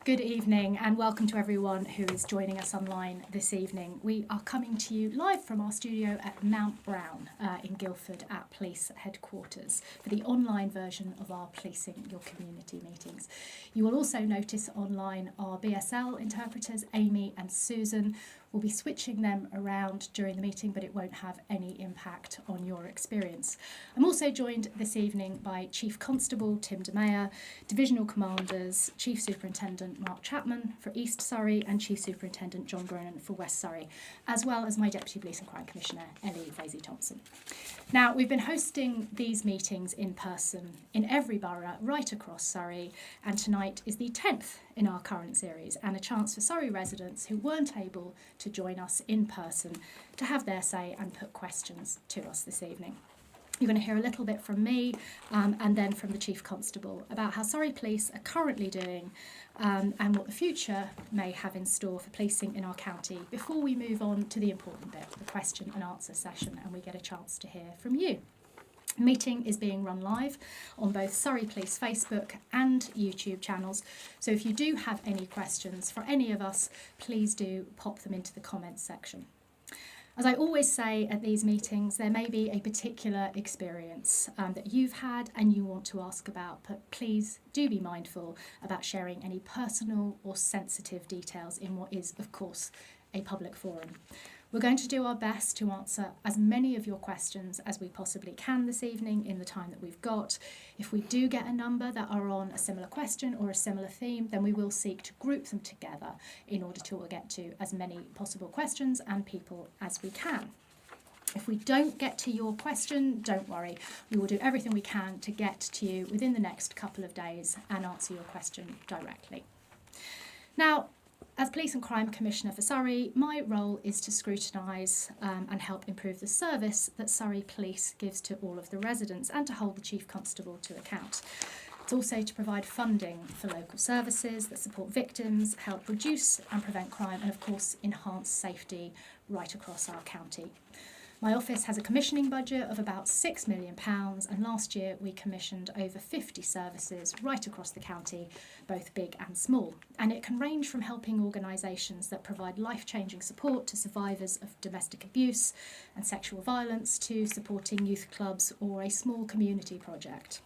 Good evening and welcome to everyone who is joining us online this evening. We are coming to you live from our studio at Mount Brown in Guildford at Police Headquarters for the online version of our Policing Your Community meetings. You will also notice online our BSL interpreters, Amy and Susan. We'll be switching them around during the meeting, but it won't have any impact on your experience. I'm also joined this evening by Chief Constable Tim DeMeyer, Divisional Commanders, Chief Superintendent Mark Chapman for East Surrey and Chief Superintendent John Gronan for West Surrey, as well as my Deputy Police and Crime Commissioner Ellie Vasey-Thompson. Now, we've been hosting these meetings in person in every borough right across Surrey, and tonight is the 10th in our current series and a chance for Surrey residents who weren't able to join us in person to have their say and put questions to us this evening. You're going to hear a little bit from me and then from the Chief Constable about how Surrey Police are currently doing and what the future may have in store for policing in our county before we move on to the important bit, the question and answer session, and we get a chance to hear from you. The meeting is being run live on both Surrey Police Facebook and YouTube channels, so if you do have any questions for any of us, please do pop them into the comments section. As I always say at these meetings, there may be a particular experience that you've had and you want to ask about, but please do be mindful about sharing any personal or sensitive details in what is, of course, a public forum. We're going to do our best to answer as many of your questions as we possibly can this evening in the time that we've got. If we do get a number that are on a similar question or a similar theme, then we will seek to group them together in order to get to as many possible questions and people as we can. If we don't get to your question, don't worry. We will do everything we can to get to you within the next couple of days and answer your question directly. Now, as Police and Crime Commissioner for Surrey, my role is to scrutinise and help improve the service that Surrey Police gives to all of the residents and to hold the Chief Constable to account. It's also to provide funding for local services that support victims, help reduce and prevent crime and, of course, enhance safety right across our county. My office has a commissioning budget of about £6 million, and last year we commissioned over 50 services right across the county, both big and small. And it can range from helping organisations that provide life-changing support to survivors of domestic abuse and sexual violence to supporting youth clubs or a small community project.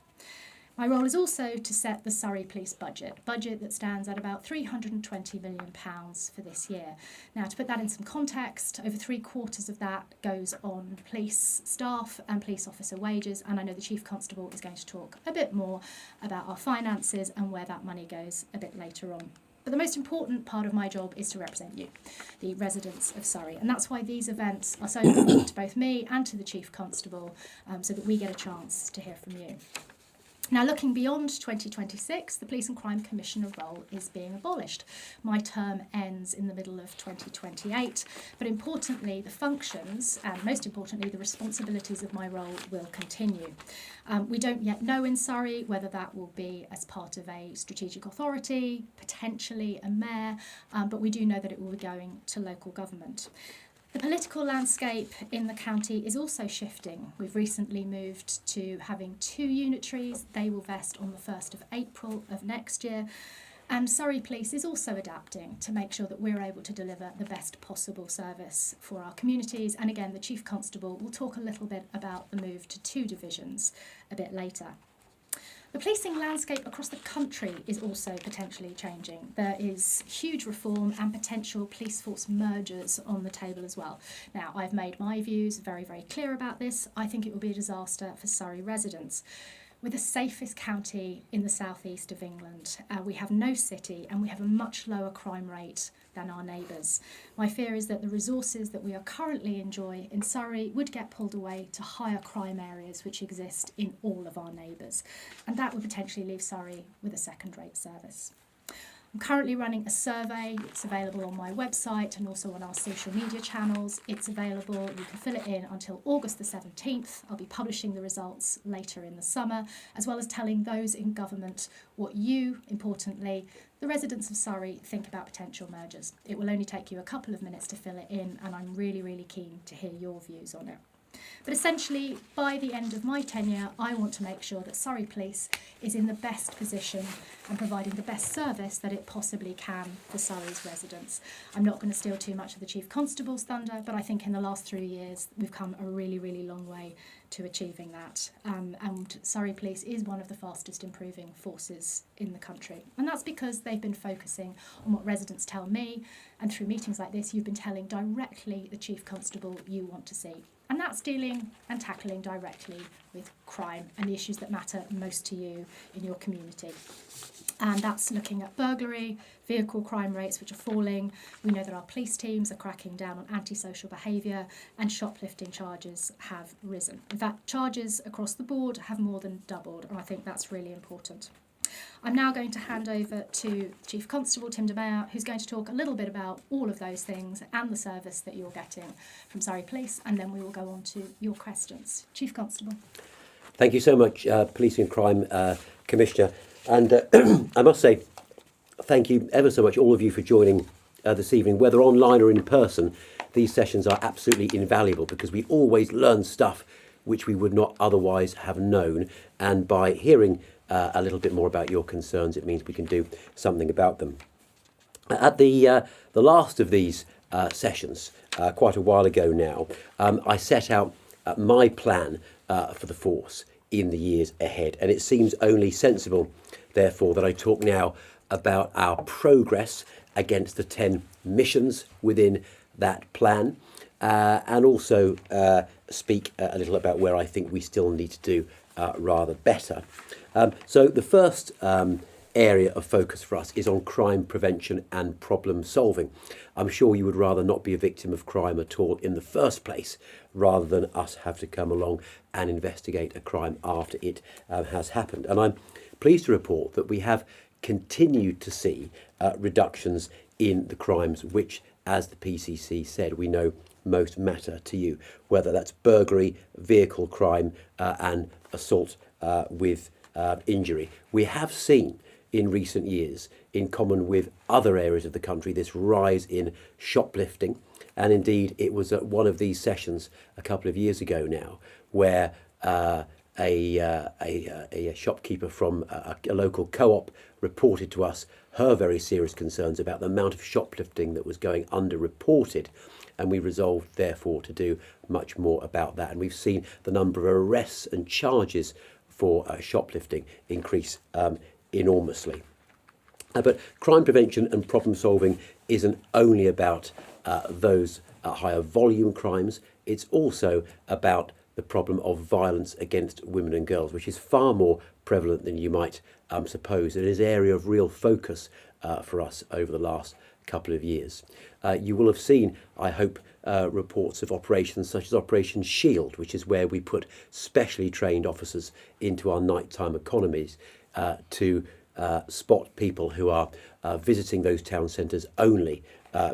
My role is also to set the Surrey Police budget that stands at about £320 million for this year. Now, to put that in some context, over 3/4 of that goes on police staff and police officer wages, and I know the Chief Constable is going to talk a bit more about our finances and where that money goes a bit later on. But the most important part of my job is to represent you, the residents of Surrey, and that's why these events are so important to both me and to the Chief Constable, so that we get a chance to hear from you. Now, looking beyond 2026, the Police and Crime Commissioner role is being abolished. My term ends in the middle of 2028, but importantly, the functions and most importantly, the responsibilities of my role will continue. We don't yet know in Surrey whether that will be as part of a strategic authority, potentially a mayor, but we do know that it will be going to local government. The political landscape in the county is also shifting. We've recently moved to having 2 unitaries. They will vest on the 1st of April of next year. And Surrey Police is also adapting to make sure that we're able to deliver the best possible service for our communities. And again, the Chief Constable will talk a little bit about the move to 2 divisions a bit later. The policing landscape across the country is also potentially changing. There is huge reform and potential police force mergers on the table as well. Now, I've made my views very, very clear about this. I think it will be a disaster for Surrey residents. We're the safest county in the southeast of England. We have no city and we have a much lower crime rate than our neighbours. My fear is that the resources that we are currently enjoy in Surrey would get pulled away to higher crime areas which exist in all of our neighbours, and that would potentially leave Surrey with a second-rate service. I'm currently running a survey. It's available on my website and also on our social media channels. It's available, you can fill it in until August the 17th. I'll be publishing the results later in the summer, as well as telling those in government what you, importantly, the residents of Surrey, think about potential mergers. It will only take you a couple of minutes to fill it in, and I'm really, really keen to hear your views on it. But essentially, by the end of my tenure, I want to make sure that Surrey Police is in the best position and providing the best service that it possibly can for Surrey's residents. I'm not going to steal too much of the Chief Constable's thunder, but I think in the last 3 years, we've come a really, really long way to achieving that. And Surrey Police is one of the fastest improving forces in the country. And that's because they've been focusing on what residents tell me, and through meetings like this, you've been telling directly the Chief Constable you want to see. And that's dealing and tackling directly with crime and the issues that matter most to you in your community. And that's looking at burglary, vehicle crime rates, which are falling. We know that our police teams are cracking down on antisocial behaviour, and shoplifting charges have risen. In fact, charges across the board have more than doubled, and I think that's really important. I'm now going to hand over to Chief Constable Tim de Meyer, who's going to talk a little bit about all of those things and the service that you're getting from Surrey Police, and then we will go on to your questions. Chief Constable. Thank you so much, Policing and Crime Commissioner. And I must say, thank you ever so much, all of you, for joining this evening. Whether online or in person, these sessions are absolutely invaluable because we always learn stuff which we would not otherwise have known. And by hearing a little bit more about your concerns, it means we can do something about them. At the last of these sessions, quite a while ago now, I set out my plan for the force in the years ahead, and it seems only sensible, therefore, that I talk now about our progress against the 10 missions within that plan, and also speak a little about where I think we still need to do rather better. So the first area of focus for us is on crime prevention and problem solving. I'm sure you would rather not be a victim of crime at all in the first place, rather than us have to come along and investigate a crime after it has happened. And I'm pleased to report that we have continued to see reductions in the crimes which, as the PCC said, we know most matter to you, whether that's burglary, vehicle crime, and assault with injury. We have seen in recent years, in common with other areas of the country, this rise in shoplifting. And indeed, it was at one of these sessions a couple of years ago now, where a shopkeeper from a local co-op reported to us her very serious concerns about the amount of shoplifting that was going underreported. And we resolved, therefore, to do much more about that. And we've seen the number of arrests and charges for shoplifting increase enormously. But crime prevention and problem solving isn't only about those higher volume crimes. It's also about the problem of violence against women and girls, which is far more prevalent than you might suppose. It is an area of real focus for us over the last couple of years. You will have seen, I hope, reports of operations such as Operation Shield, which is where we put specially trained officers into our nighttime economies to spot people who are visiting those town centres only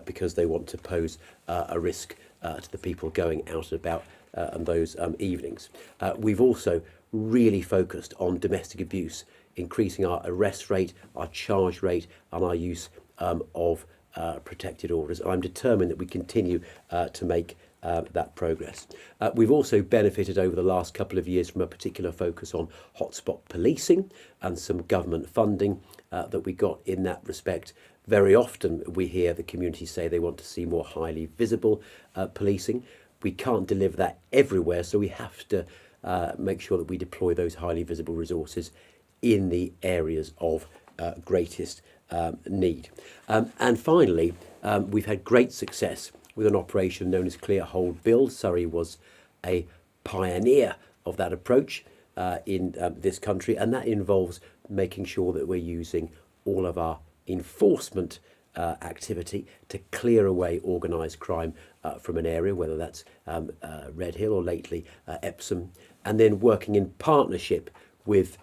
because they want to pose a risk to the people going out and about on those evenings. We've also really focused on domestic abuse, increasing our arrest rate, our charge rate, and our use of protected orders. I'm determined that we continue to make that progress. We've also benefited over the last couple of years from a particular focus on hotspot policing and some government funding that we got in that respect. Very often we hear the community say they want to see more highly visible policing. We can't deliver that everywhere, so we have to make sure that we deploy those highly visible resources in the areas of greatest need. And finally, we've had great success with an operation known as Clear Hold Build. Surrey was a pioneer of that approach in this country, and that involves making sure that we're using all of our enforcement activity to clear away organised crime from an area, whether that's Redhill or lately Epsom, and then working in partnership with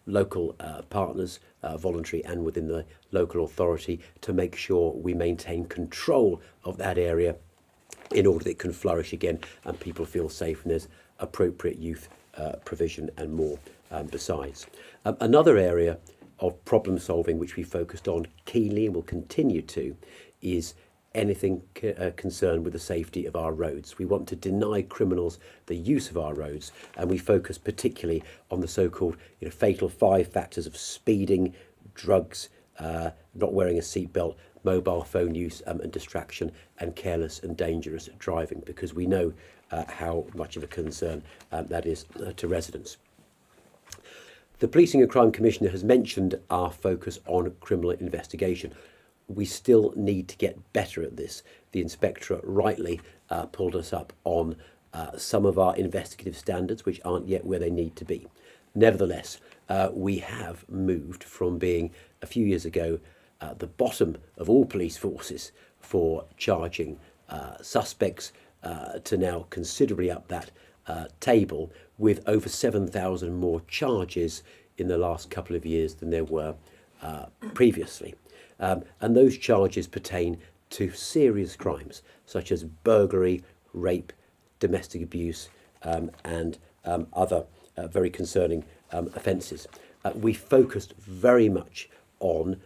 local partners, voluntary and within the local authority, to make sure we maintain control of that area in order that it can flourish again and people feel safe and there's appropriate youth provision and more besides. Another area of problem solving which we focused on keenly and will continue to is anything concerned with the safety of our roads. We want to deny criminals the use of our roads, and we focus particularly on the so-called fatal 5 factors of speeding, drugs, not wearing a seatbelt, mobile phone use and distraction, and careless and dangerous driving, because we know how much of a concern that is to residents. The Policing and Crime Commissioner has mentioned our focus on criminal investigation. We still need to get better at this. The Inspectorate rightly pulled us up on some of our investigative standards, which aren't yet where they need to be. Nevertheless, we have moved from being, a few years ago, at the bottom of all police forces for charging suspects to now considerably up that table, with over 7,000 more charges in the last couple of years than there were previously. And those charges pertain to serious crimes such as burglary, rape, domestic abuse, and other very concerning offences. We focused very much on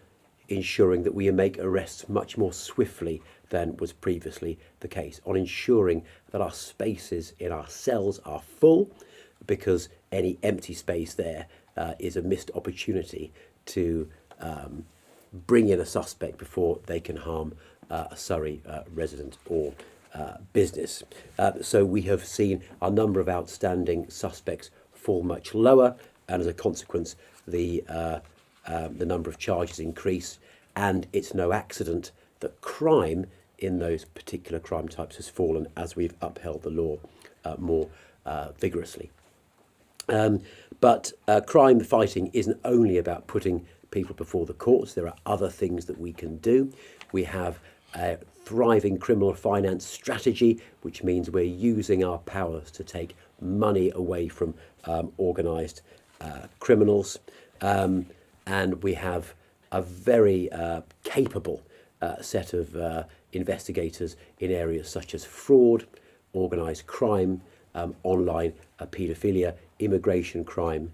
ensuring that we make arrests much more swiftly than was previously the case, on ensuring that our spaces in our cells are full, because any empty space there is a missed opportunity to bring in a suspect before they can harm a Surrey resident or business. So we have seen a number of outstanding suspects fall much lower, and as a consequence, the number of charges increase. And it's no accident that crime in those particular crime types has fallen as we've upheld the law more vigorously. But crime fighting isn't only about putting people before the courts. There are other things that we can do. We have a thriving criminal finance strategy, which means we're using our powers to take money away from organised criminals. And we have a very capable set of investigators in areas such as fraud, organised crime, online paedophilia, immigration crime,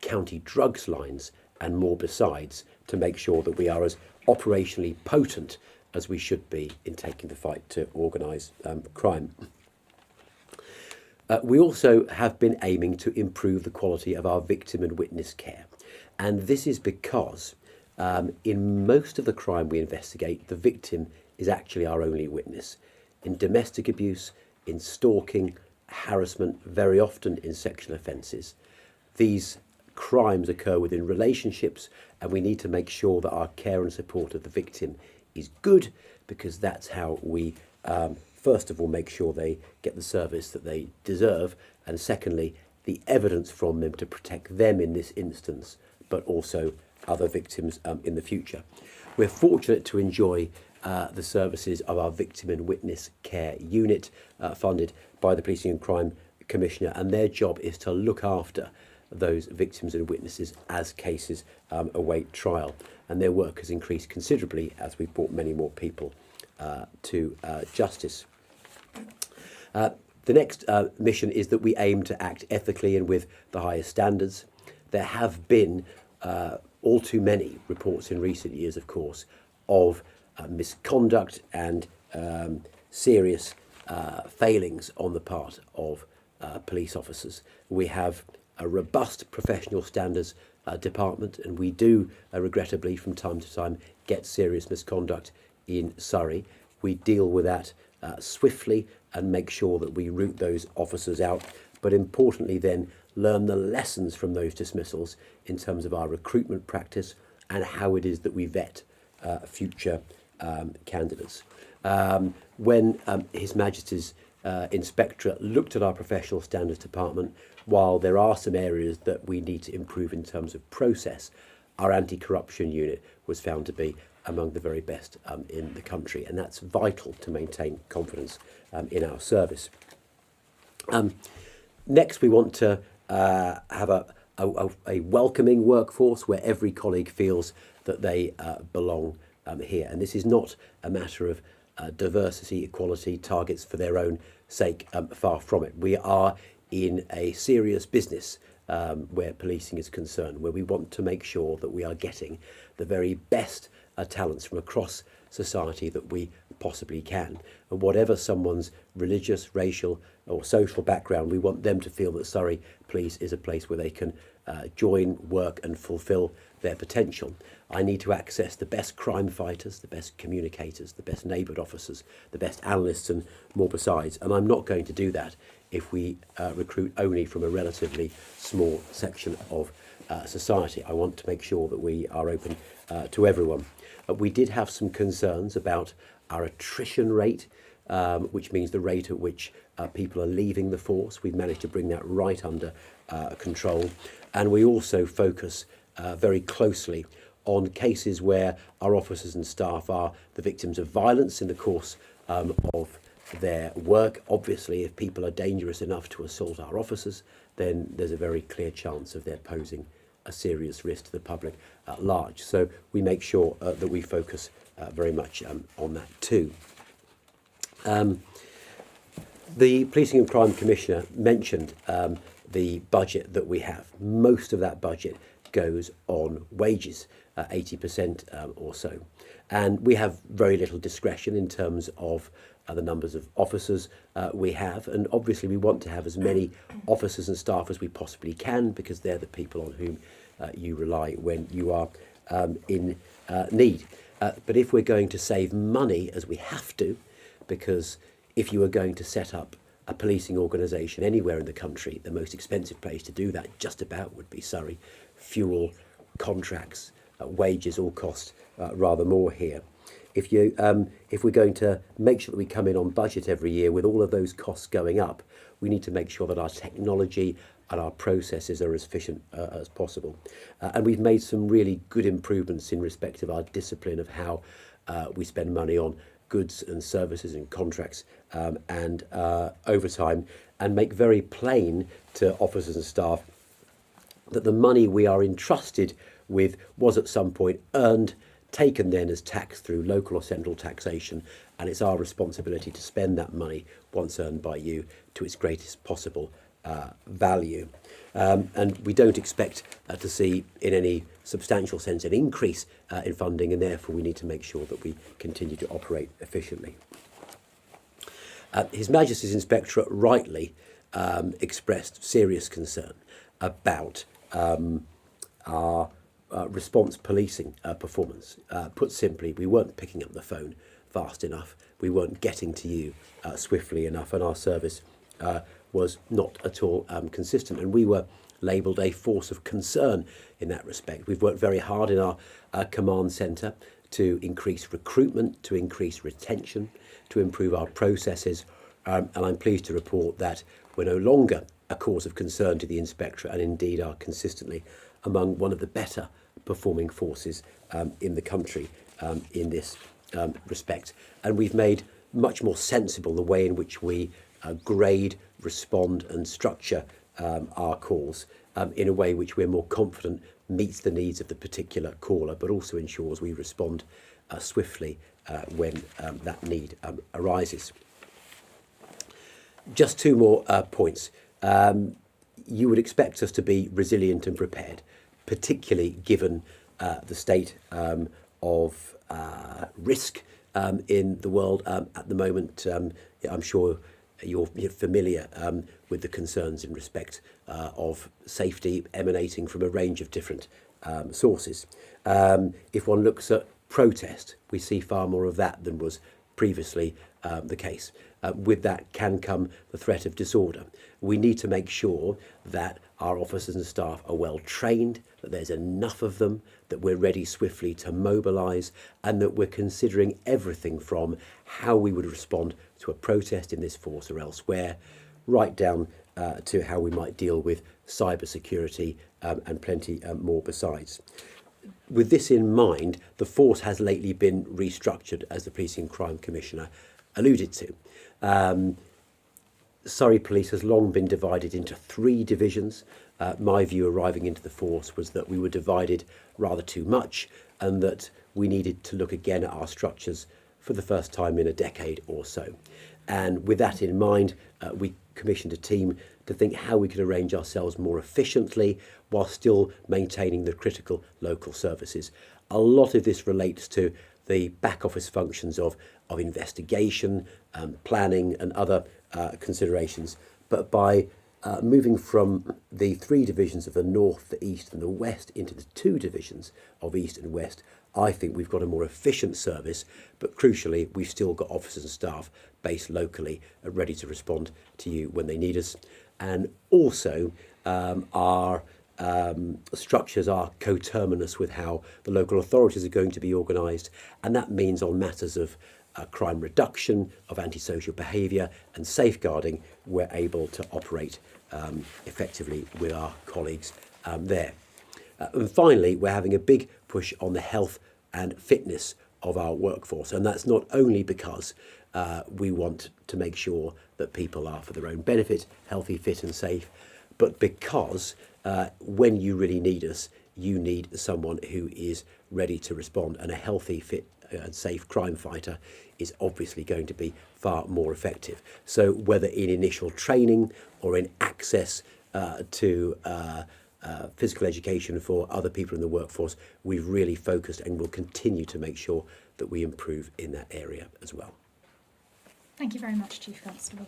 county drugs lines, and more besides, to make sure that we are as operationally potent as we should be in taking the fight to organised crime. We also have been aiming to improve the quality of our victim and witness care. And this is because in most of the crime we investigate, the victim is actually our only witness. In domestic abuse, in stalking, harassment, very often in sexual offences, these crimes occur within relationships, and we need to make sure that our care and support of the victim is good, because that's how we first of all make sure they get the service that they deserve, and secondly, the evidence from them to protect them in this instance, but also other victims in the future. We're fortunate to enjoy the services of our Victim and Witness Care Unit, funded by the Policing and Crime Commissioner, and their job is to look after those victims and witnesses as cases await trial. And their work has increased considerably as we've brought many more people to justice. The next mission is that we aim to act ethically and with the highest standards. There have been all too many reports in recent years, of course, of misconduct and serious failings on the part of police officers. We have a robust professional standards department, and we do regrettably from time to time get serious misconduct in Surrey. We deal with that swiftly and make sure that we root those officers out, but importantly then learn the lessons from those dismissals in terms of our recruitment practice and how it is that we vet future candidates. When His Majesty's Inspectorate looked at our professional standards department, while there are some areas that we need to improve in terms of process, our anti-corruption unit was found to be among the very best in the country, and that's vital to maintain confidence in our service. Next, we want to have a welcoming workforce where every colleague feels that they belong here. And this is not a matter of diversity, equality, targets for their own sake, far from it. We are in a serious business where policing is concerned, where we want to make sure that we are getting the very best talents from across society that we possibly can. And whatever someone's religious, racial or social background, we want them to feel that Surrey Police is a place where they can join, work and fulfil their potential. I need to access the best crime fighters, the best communicators, the best neighbourhood officers, the best analysts and more besides. And I'm not going to do that if we recruit only from a relatively small section of society. I want to make sure that we are open to everyone. We did have some concerns about our attrition rate, which means the rate at which people are leaving the force. We've managed to bring that right under control. And we also focus very closely on cases where our officers and staff are the victims of violence in the course of their work. Obviously, if people are dangerous enough to assault our officers, then there's a very clear chance of their posing a serious risk to the public at large. So we make sure that we focus very much on that too. The Policing and Crime Commissioner mentioned the budget that we have. Most of that budget goes on wages, 80% or so. And we have very little discretion in terms of the numbers of officers we have. And obviously we want to have as many officers and staff as we possibly can, because they're the people on whom you rely when you are in need. But if we're going to save money, as we have to, because if you are going to set up a policing organisation anywhere in the country, the most expensive place to do that just about would be Surrey. Fuel, contracts, wages all cost rather more here. If we're going to make sure that we come in on budget every year with all of those costs going up, we need to make sure that our technology and our processes are as efficient as possible. And we've made some really good improvements in respect of our discipline of how we spend money on goods and services and contracts and overtime, and make very plain to officers and staff that the money we are entrusted with was at some point earned, taken then as tax through local or central taxation, and it's our responsibility to spend that money once earned by you to its greatest possible value. And we don't expect to see in any substantial sense an increase in funding, and therefore we need to make sure that we continue to operate efficiently. His Majesty's Inspectorate rightly expressed serious concern about our response policing performance. Put simply, we weren't picking up the phone fast enough, we weren't getting to you swiftly enough, and our service was not at all consistent, and we were labelled a force of concern in that respect. We've worked very hard in our command centre to increase recruitment, to increase retention, to improve our processes, and I'm pleased to report that we're no longer a cause of concern to the Inspectorate, and indeed are consistently among one of the better performing forces in the country in this respect. And we've made much more sensible the way in which we grade, respond and structure our calls in a way which we're more confident meets the needs of the particular caller, but also ensures we respond swiftly when that need arises. Just two more points. You would expect us to be resilient and prepared, particularly given the state of risk in the world at the moment. I'm sure you're familiar with the concerns in respect of safety emanating from a range of different sources. If one looks at protest, we see far more of that than was previously the case. With that can come the threat of disorder. We need to make sure that our officers and staff are well trained, that there's enough of them, that we're ready swiftly to mobilise, and that we're considering everything from how we would respond to a protest in this force or elsewhere, right down to how we might deal with cyber security and plenty more besides. With this in mind, the force has lately been restructured, as the Policing and Crime Commissioner alluded to. Surrey Police has long been divided into 3 divisions. My view arriving into the force was that we were divided rather too much, and that we needed to look again at our structures for the first time in a decade or so. And with that in mind, we commissioned a team to think how we could arrange ourselves more efficiently while still maintaining the critical local services. A lot of this relates to the back office functions of investigation, planning and other considerations, but by moving from the 3 divisions of the North, the East and the West into the 2 divisions of East and West, I think we've got a more efficient service, but crucially, we've still got officers and staff based locally ready to respond to you when they need us. And also, our structures are coterminous with how the local authorities are going to be organised, and that means on matters of crime reduction, of antisocial behaviour and safeguarding, we're able to operate effectively with our colleagues there. And finally, we're having a big push on the health and fitness of our workforce, and that's not only because we want to make sure that people are, for their own benefit, healthy, fit and safe, but because when you really need us, you need someone who is ready to respond, and a healthy, fit and safe crime fighter is obviously going to be far more effective. So whether in initial training or in access to physical education for other people in the workforce, we've really focused and will continue to make sure that we improve in that area as well. Thank you very much, Chief Constable.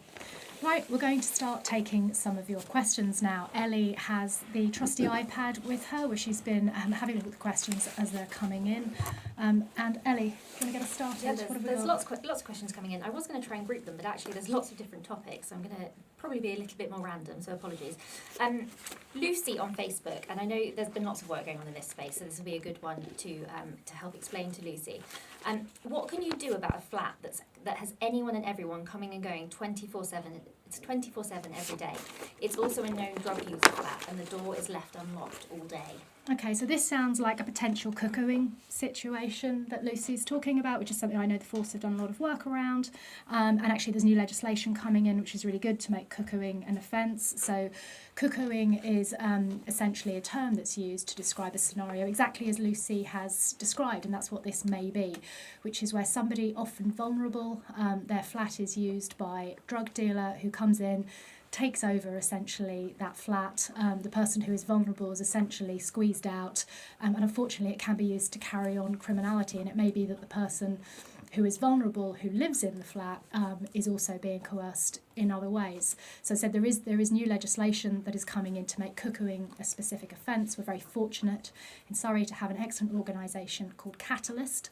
Right, we're going to start taking some of your questions now. Ellie has the trusty iPad with her, where she's been having a look at the questions as they're coming in. And Ellie, do you want to get us started? Yeah, there's lots of questions coming in. I was going to try and group them, but actually there's lots of different topics, so I'm going to probably be a little bit more random, so apologies. Lucy on Facebook, and I know there's been lots of work going on in this space, so this will be a good one to help explain to Lucy. What can you do about a flat that has anyone and everyone coming and going 24/7? It's 24/7 every day. It's also a known drug user flat, and the door is left unlocked all day. Okay, so this sounds like a potential cuckooing situation that Lucy's talking about, which is something I know the force have done a lot of work around. And actually there's new legislation coming in, which is really good to make cuckooing an offence. So cuckooing is essentially a term that's used to describe a scenario exactly as Lucy has described, and that's what this may be, which is where somebody often vulnerable, their flat is used by a drug dealer who comes in, takes over essentially that flat. The person who is vulnerable is essentially squeezed out, and unfortunately it can be used to carry on criminality, and it may be that the person who is vulnerable, who lives in the flat, is also being coerced in other ways. So I said there is new legislation that is coming in to make cuckooing a specific offence. We're very fortunate in Surrey to have an excellent organisation called Catalyst,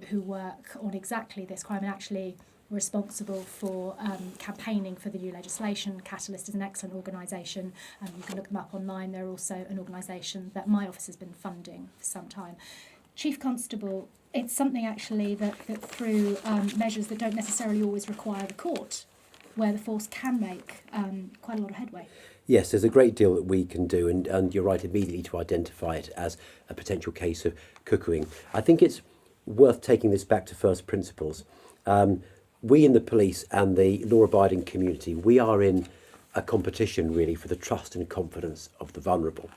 who work on exactly this crime and actually responsible for campaigning for the new legislation. Catalyst is an excellent organisation. You can look them up online. They're also an organisation that my office has been funding for some time. Chief Constable, it's something actually that through measures that don't necessarily always require the court, where the force can make quite a lot of headway. Yes, there's a great deal that we can do, and you're right immediately to identify it as a potential case of cuckooing. I think it's worth taking this back to first principles. We in the police and the law-abiding community, we are in a competition really for the trust and confidence of the vulnerable.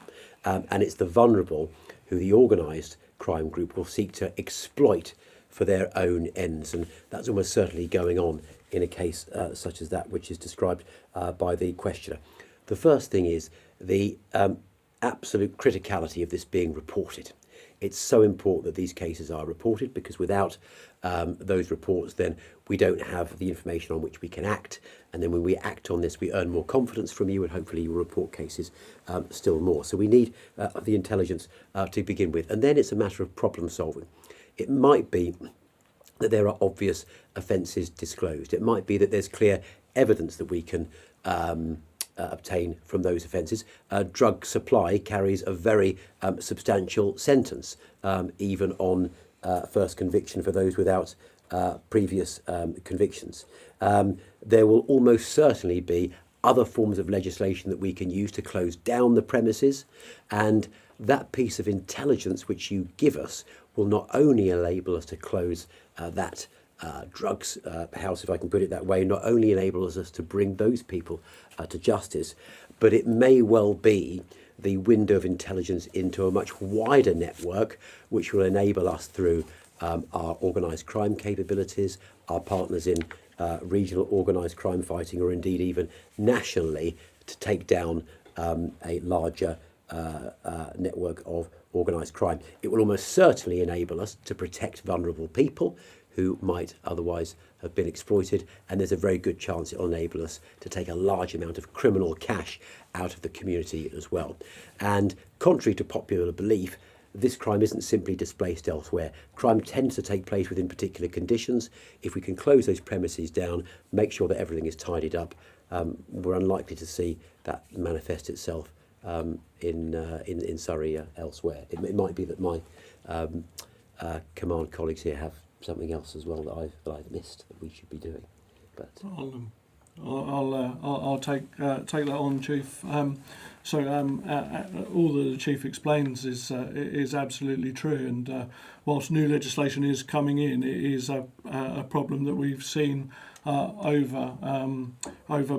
And it's the vulnerable who the organised crime group will seek to exploit for their own ends. And that's almost certainly going on in a case such as that which is described by the questioner. The first thing is the absolute criticality of this being reported. It's so important that these cases are reported, because without those reports, then we don't have the information on which we can act. And then when we act on this, we earn more confidence from you, and hopefully you will report cases still more. So we need the intelligence to begin with. And then it's a matter of problem solving. It might be that there are obvious offences disclosed. It might be that there's clear evidence that we can obtain from those offences. Drug supply carries a very substantial sentence, even on first conviction for those without previous convictions. There will almost certainly be other forms of legislation that we can use to close down the premises, and that piece of intelligence which you give us will not only enable us to close that drugs house, if I can put it that way, not only enables us to bring those people to justice, but it may well be the window of intelligence into a much wider network, which will enable us through our organised crime capabilities, our partners in regional organised crime fighting, or indeed even nationally, to take down a larger network of organised crime. It will almost certainly enable us to protect vulnerable people who might otherwise have been exploited, and there's a very good chance it will enable us to take a large amount of criminal cash out of the community as well. And contrary to popular belief, this crime isn't simply displaced elsewhere. Crime tends to take place within particular conditions. If we can close those premises down, make sure that everything is tidied up, we're unlikely to see that manifest itself in Surrey elsewhere. It might be that my command colleagues here have something else as well that I've missed that we should be doing. But I'll take that on, Chief. All that the Chief explains is absolutely true, and whilst new legislation is coming in, it is a problem that we've seen over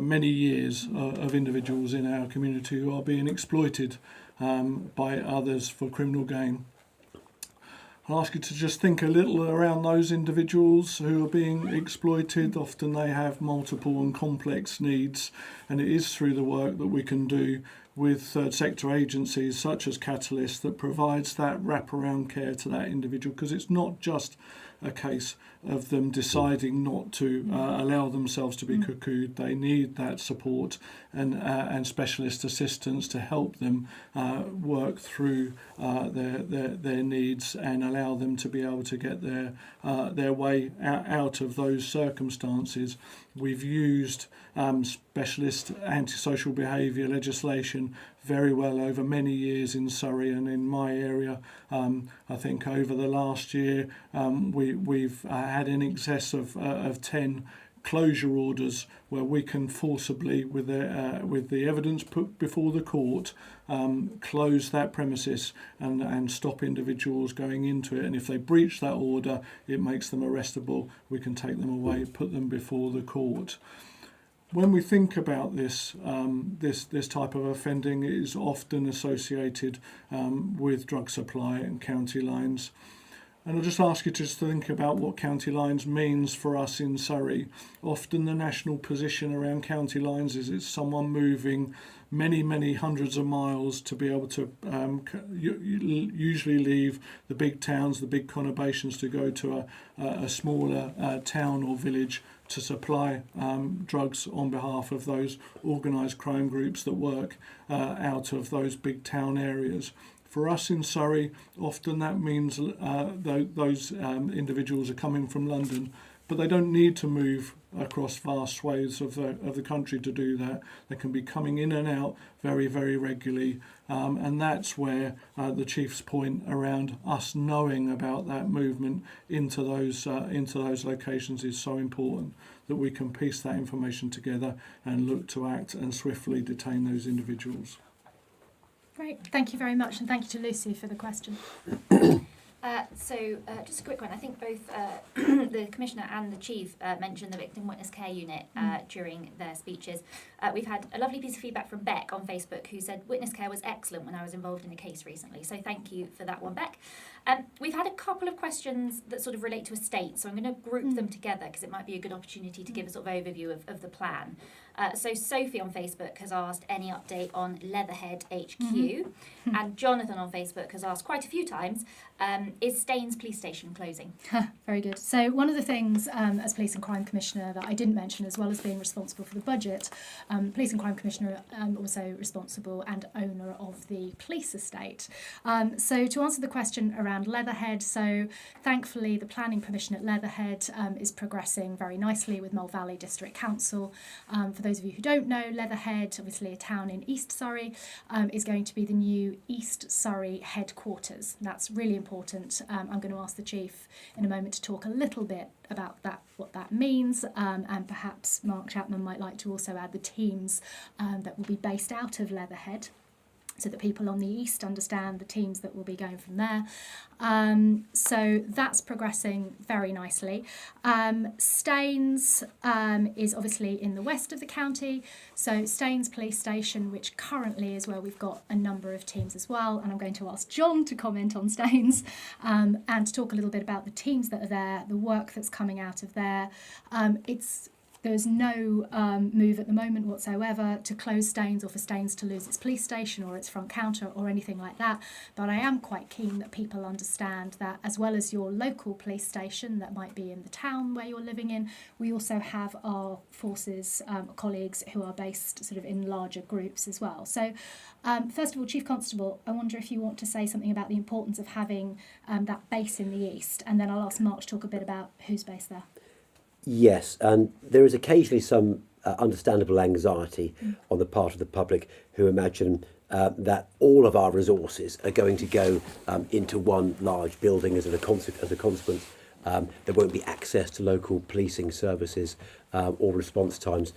many years of individuals in our community who are being exploited by others for criminal gain. I'll ask you to just think a little around those individuals who are being exploited. Often they have multiple and complex needs, and it is through the work that we can do with third sector agencies such as Catalyst that provides that wraparound care to that individual, because it's not just a case of them deciding not to allow themselves to be cuckooed. They need that support and specialist assistance to help them work through their needs and allow them to be able to get their way out of those circumstances. We've used specialist antisocial behaviour legislation very well over many years in Surrey and in my area. I think over the last year we've had in excess of 10 closure orders where we can forcibly, with the evidence put before the court, close that premises and stop individuals going into it. And if they breach that order, it makes them arrestable. We can take them away, put them before the court. When we think about this type of offending, it is often associated with drug supply and county lines. And I'll just ask you just to think about what county lines means for us in Surrey. Often the national position around county lines is it's someone moving many hundreds of miles to be able to usually leave the big towns, the big conurbations, to go to a smaller town or village to supply drugs on behalf of those organised crime groups that work out of those big town areas. For us in Surrey, often that means those individuals are coming from London, but they don't need to move across vast swathes of the country to do that. They can be coming in and out very regularly, and that's where the Chief's point around us knowing about that movement into those locations is so important, that we can piece that information together and look to act and swiftly detain those individuals. Great, thank you very much, and thank you to Lucy for the question. Just a quick one. I think both the Commissioner and the Chief mentioned the Victim Witness Care Unit during their speeches. We've had a lovely piece of feedback from Beck on Facebook, who said witness care was excellent when I was involved in a case recently. So thank you for that one, Beck. We've had a couple of questions that sort of relate to estates, so I'm going to group them together because it might be a good opportunity to give a sort of overview of the plan. So Sophie on Facebook has asked any update on Leatherhead HQ, and Jonathan on Facebook has asked quite a few times, is Staines Police Station closing? Very good. So one of the things as Police and Crime Commissioner that I didn't mention, as well as being responsible for the budget, Police and Crime Commissioner also responsible and owner of the police estate. So to answer the question around Leatherhead, so thankfully the planning permission at Leatherhead is progressing very nicely with Mole Valley District Council. For those of you who don't know, Leatherhead, obviously a town in East Surrey, is going to be the new East Surrey headquarters. That's really important. I'm going to ask the Chief in a moment to talk a little bit about that, what that means, and perhaps Mark Chapman might like to also add the teams that will be based out of Leatherhead, so that people on the east understand the teams that will be going from there. So that's progressing very nicely. Staines is obviously in the west of the county, so Staines Police Station, which currently is where we've got a number of teams as well, and I'm going to ask John to comment on Staines and to talk a little bit about the teams that are there, the work that's coming out of there. It's There's no move at the moment whatsoever to close Staines or for Staines to lose its police station or its front counter or anything like that. But I am quite keen that people understand that as well as your local police station that might be in the town where you're living in, we also have our forces colleagues who are based sort of in larger groups as well. So first of all, Chief Constable, I wonder if you want to say something about the importance of having that base in the east, and then I'll ask Mark to talk a bit about who's based there. Yes, and there is occasionally some understandable anxiety on the part of the public who imagine that all of our resources are going to go into one large building as a consequence. There won't be access to local policing services or response times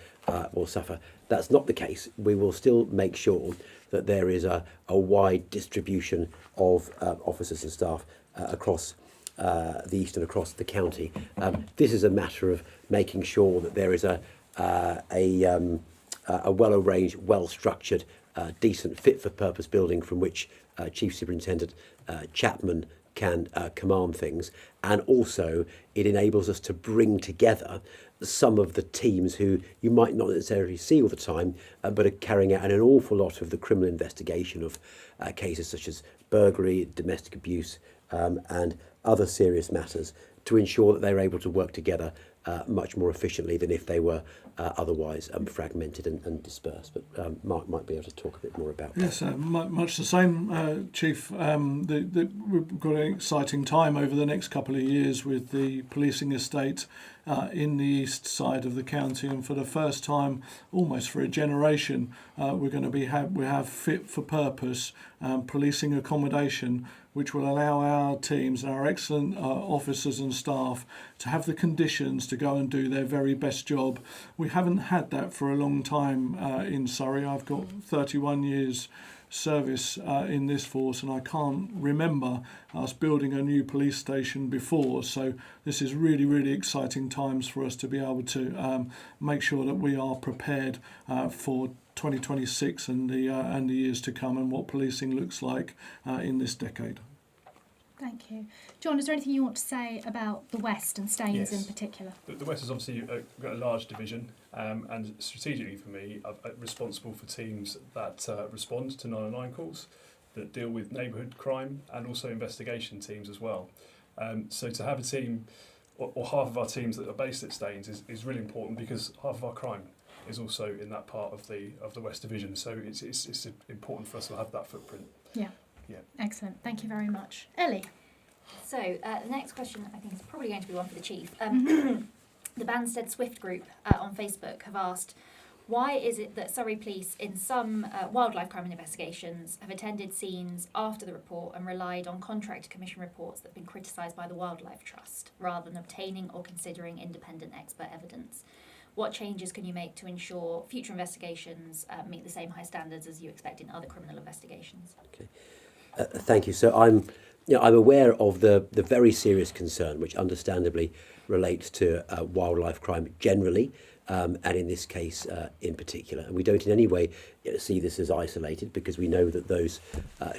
will suffer. That's not the case. We will still make sure that there is a wide distribution of officers and staff across the east and across the county. This is a matter of making sure that there is a well-arranged, well-structured, decent, fit-for-purpose building from which Chief Superintendent Chapman can command things, and also it enables us to bring together some of the teams who you might not necessarily see all the time, but are carrying out an awful lot of the criminal investigation of cases such as burglary, domestic abuse, and other serious matters, to ensure that they're able to work together much more efficiently than if they were otherwise fragmented and dispersed. But Mark might be able to talk a bit more about that. Yes, much the same, Chief. We've got an exciting time over the next couple of years with the policing estate in the east side of the county, and for the first time, almost for a generation, we're going to have fit for purpose policing accommodation, which will allow our teams and our excellent officers and staff to have the conditions to go and do their very best job. We haven't had that for a long time in Surrey. I've got 31 years service in this force, and I can't remember us building a new police station before. So this is really, really exciting times for us to be able to make sure that we are prepared for 2026 and the years to come, and what policing looks like in this decade. Thank you. John, is there anything you want to say about the West and Staines in particular? The West is obviously got a large division, and strategically for me, I'm responsible for teams that respond to 999 calls, that deal with neighbourhood crime, and also investigation teams as well. So to have a team, or half of our teams that are based at Staines is really important, because half of our crime is also in that part of the West Division. So it's important for us to have that footprint. Yeah. Yeah. Excellent. Thank you very much. Ellie. So the next question, I think, is probably going to be one for the Chief. The Banstead Swift group on Facebook have asked, why is it that Surrey Police in some wildlife crime investigations have attended scenes after the report and relied on contractor commission reports that have been criticised by the Wildlife Trust, rather than obtaining or considering independent expert evidence? What changes can you make to ensure future investigations meet the same high standards as you expect in other criminal investigations? Okay. Thank you. So I'm aware of the very serious concern, which understandably relates to wildlife crime generally, and in this case in particular. And we don't in any way see this as isolated, because we know that those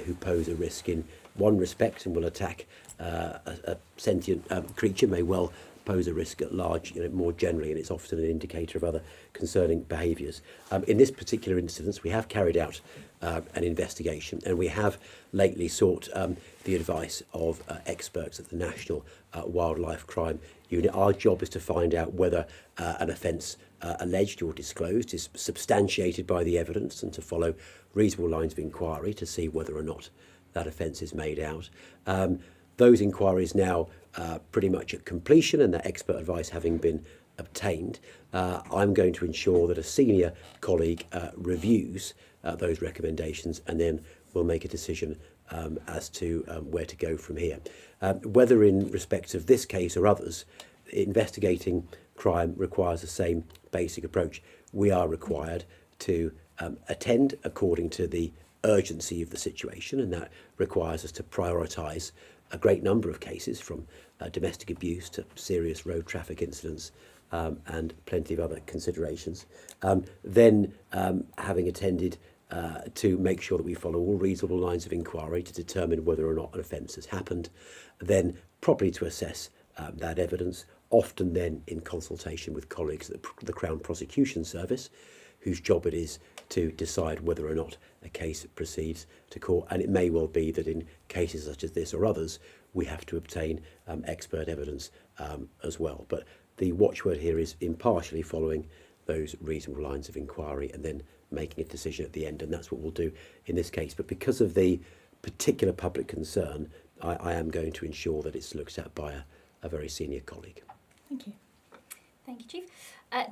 who pose a risk in one respect and will attack a sentient creature may well pose a risk at large, more generally, and it's often an indicator of other concerning behaviours. In this particular instance, we have carried out an investigation, and we have lately sought the advice of experts at the National Wildlife Crime Unit. Our job is to find out whether an offence alleged or disclosed is substantiated by the evidence, and to follow reasonable lines of inquiry to see whether or not that offence is made out. Those inquiries now pretty much at completion, and that expert advice having been obtained, I'm going to ensure that a senior colleague reviews those recommendations, and then we'll make a decision as to where to go from here. Whether in respect of this case or others, investigating crime requires the same basic approach. We are required to attend according to the urgency of the situation, and that requires us to prioritise a great number of cases, from domestic abuse to serious road traffic incidents, and plenty of other considerations. Then, having attended to make sure that we follow all reasonable lines of inquiry to determine whether or not an offence has happened, then properly to assess that evidence often then in consultation with colleagues at the Crown Prosecution Service, whose job it is to decide whether or not a case proceeds to court. And it may well be that in cases such as this or others, we have to obtain expert evidence as well. But the watchword here is impartially following those reasonable lines of inquiry and then making a decision at the end. And that's what we'll do in this case. But because of the particular public concern, I am going to ensure that it's looked at by a very senior colleague. Thank you. Thank you, Chief.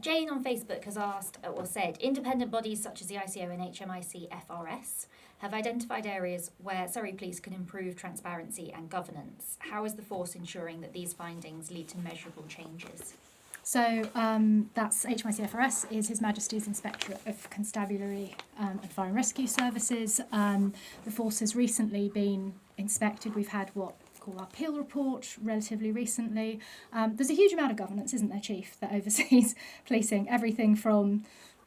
Jane on Facebook has asked or said, independent bodies such as the ICO and HMIC FRS have identified areas where Surrey Police can improve transparency and governance. How is the force ensuring that these findings lead to measurable changes? So that's HMIC FRS, is His Majesty's Inspectorate of Constabulary and Fire and Rescue Services. The force has recently been inspected. We've had what we call our Peel report relatively recently. There's a huge amount of governance, isn't there, Chief, that oversees policing, everything from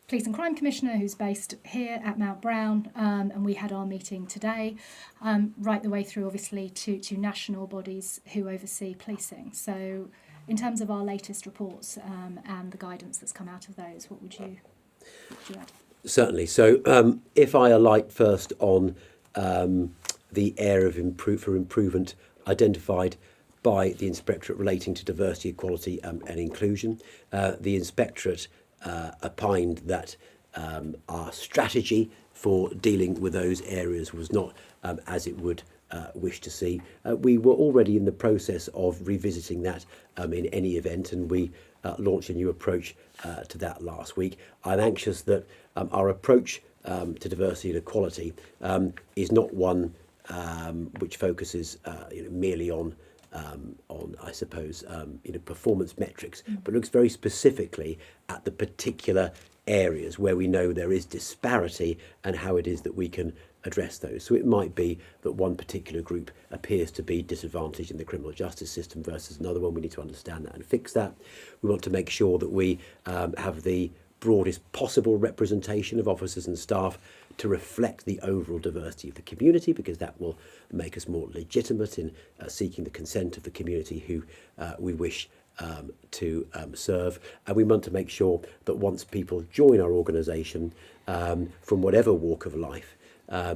Police and Crime Commissioner, who's based here at Mount Brown, and we had our meeting today, right the way through, obviously, to national bodies who oversee policing. So in terms of our latest reports and the guidance that's come out of those, what would you add? Certainly. So if I alight first on the area of improvement identified by the Inspectorate relating to diversity, equality and inclusion, the Inspectorate opined that our strategy for dealing with those areas was not as it would wish to see. We were already in the process of revisiting that in any event, and we launched a new approach to that last week. I'm anxious that our approach to diversity and equality is not one which focuses merely on I suppose performance metrics, but looks very specifically at the particular areas where we know there is disparity and how it is that we can address those. So it might be that one particular group appears to be disadvantaged in the criminal justice system versus another one. We need to understand that and fix that. We want to make sure that we have the broadest possible representation of officers and staff to reflect the overall diversity of the community, because that will make us more legitimate in seeking the consent of the community who we wish to serve. And we want to make sure that once people join our organisation from whatever walk of life,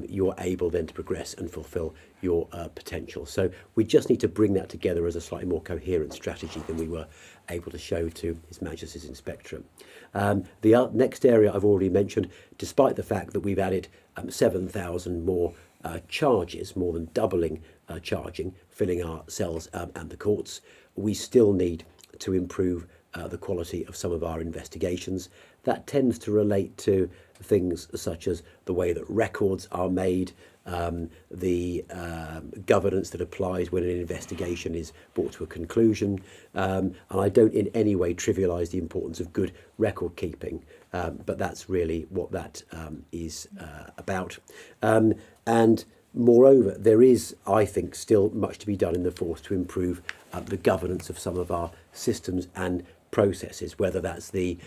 you're able then to progress and fulfil your potential. So we just need to bring that together as a slightly more coherent strategy than we were able to show to His Majesty's Inspectorate. The next area I've already mentioned, despite the fact that we've added 7,000 more charges, more than doubling charging, filling our cells and the courts, we still need to improve the quality of some of our investigations. That tends to relate to things such as the way that records are made, the governance that applies when an investigation is brought to a conclusion. And I don't in any way trivialise the importance of good record keeping, but that's really what that is about. And moreover, there is, I think, still much to be done in the force to improve the governance of some of our systems and processes, whether that's the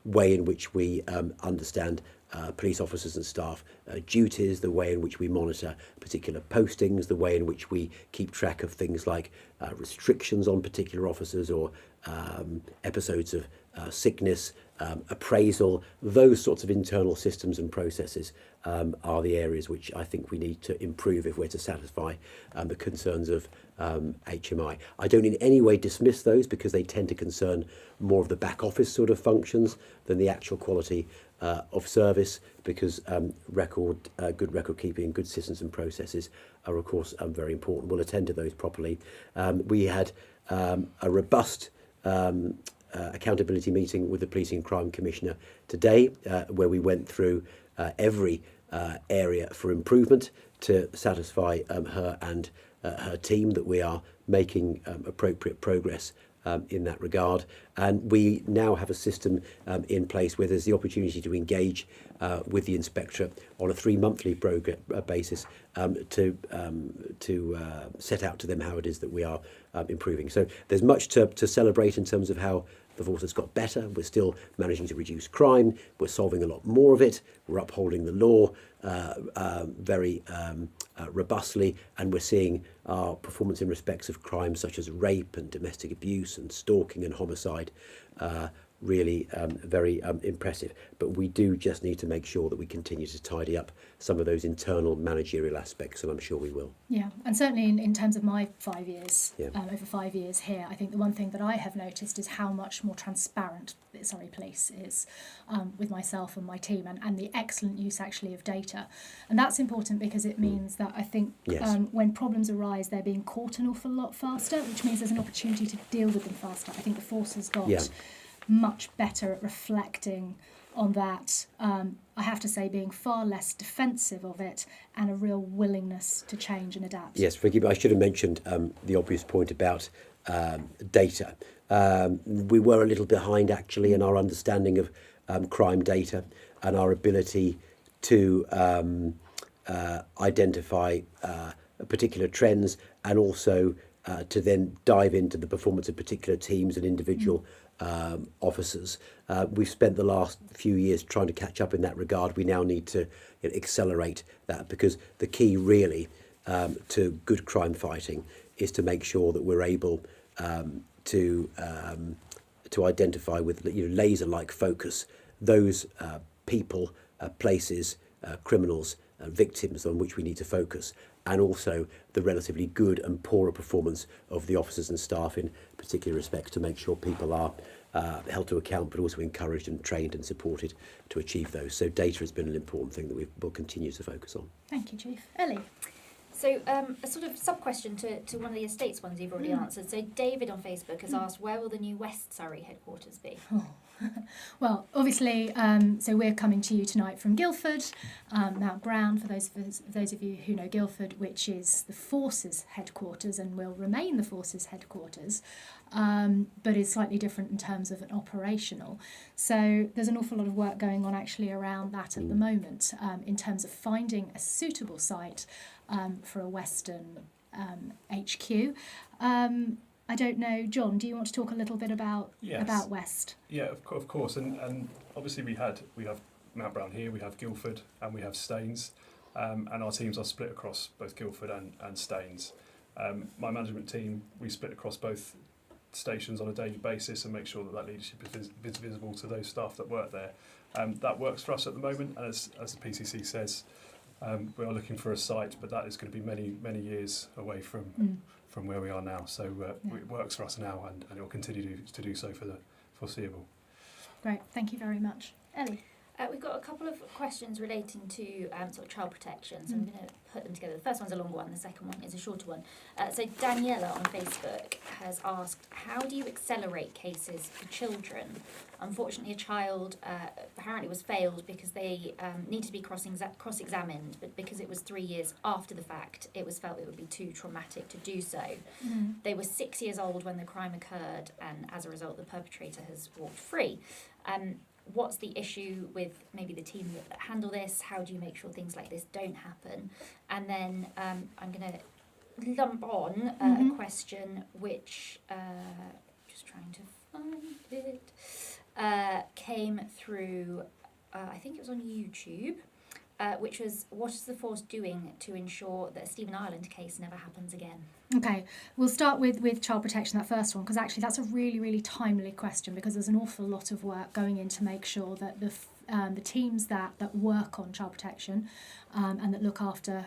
way in which we understand police officers and staff duties, the way in which we monitor particular postings, the way in which we keep track of things like restrictions on particular officers or episodes of sickness, appraisal. Those sorts of internal systems and processes are the areas which I think we need to improve if we're to satisfy the concerns of HMI. I don't in any way dismiss those, because they tend to concern more of the back office sort of functions than the actual quality of service, because good record keeping, good systems and processes are of course very important. We'll attend to those properly. We had a robust accountability meeting with the Police and Crime Commissioner today, where we went through every area for improvement to satisfy her and her team that we are making appropriate progress in that regard. And we now have a system in place where there's the opportunity to engage with the Inspectorate on a 3-monthly basis to set out to them how it is that we are improving. So there's much to celebrate in terms of how the force has got better. We're still managing to reduce crime. We're solving a lot more of it. We're upholding the law very robustly, and we're seeing our performance in respects of crimes such as rape and domestic abuse and stalking and homicide really very impressive. But we do just need to make sure that we continue to tidy up some of those internal managerial aspects, and I'm sure we will. Yeah, and certainly in terms of my 5 years, Yeah. over 5 years here, I think the one thing that I have noticed is how much more transparent Surrey Police is with myself and my team, and the excellent use actually of data. And that's important because it means that I think Yes. when problems arise, they're being caught an awful lot faster, which means there's an opportunity to deal with them faster. I think the force has got much better at reflecting on that. I have to say, being far less defensive of it and a real willingness to change and adapt. Yes, forgive me, I should have mentioned the obvious point about data. We were a little behind actually in our understanding of crime data and our ability to identify particular trends, and also to then dive into the performance of particular teams and individual officers. We've spent the last few years trying to catch up in that regard. We now need to accelerate that, because the key really to good crime fighting is to make sure that we're able to identify with laser-like focus those people, places, criminals, victims on which we need to focus, and also the relatively good and poorer performance of the officers and staff in particular respects, to make sure people are held to account, but also encouraged and trained and supported to achieve those. So data has been an important thing that we will continue to focus on. Thank you, Chief. Ellie? So a sort of sub-question to one of the estates ones you've already answered. So David on Facebook has asked, where will the new West Surrey headquarters be? Well, obviously, so we're coming to you tonight from Guildford, Mount Brown, for those of you who know Guildford, which is the Forces headquarters and will remain the Forces headquarters, but is slightly different in terms of an operational. So there's an awful lot of work going on actually around that at the moment, in terms of finding a suitable site for a Western HQ. I don't know, John, do you want to talk a little bit about West? Yeah, of course. And obviously we have Mount Brown here, we have Guildford, and we have Staines. And our teams are split across both Guildford and Staines. My management team, we split across both stations on a daily basis and make sure that leadership is visible to those staff that work there. That works for us at the moment, and as the PCC says, we are looking for a site, but that is going to be many years away from where we are now. So it works for us now, and it will continue to do so for the foreseeable. Great, thank you very much. Ellie? We've got a couple of questions relating to sort of child protection, so I'm going to put them together. The first one's a longer one, the second one is a shorter one. So Daniela on Facebook has asked, how do you accelerate cases for children? Unfortunately, a child apparently was failed because they needed to be cross-examined, but because it was 3 years after the fact, it was felt it would be too traumatic to do so. They were 6 years old when the crime occurred, and as a result, the perpetrator has walked free. What's the issue with maybe the team that handle this? How do you make sure things like this don't happen? And then I'm going to lump on a question which, just trying to find it, came through, I think it was on YouTube, which was, what is the force doing to ensure that a Stephen Ireland case never happens again? Okay, we'll start with child protection, that first one, because actually that's a really timely question, because there's an awful lot of work going in to make sure that the teams that work on child protection and that look after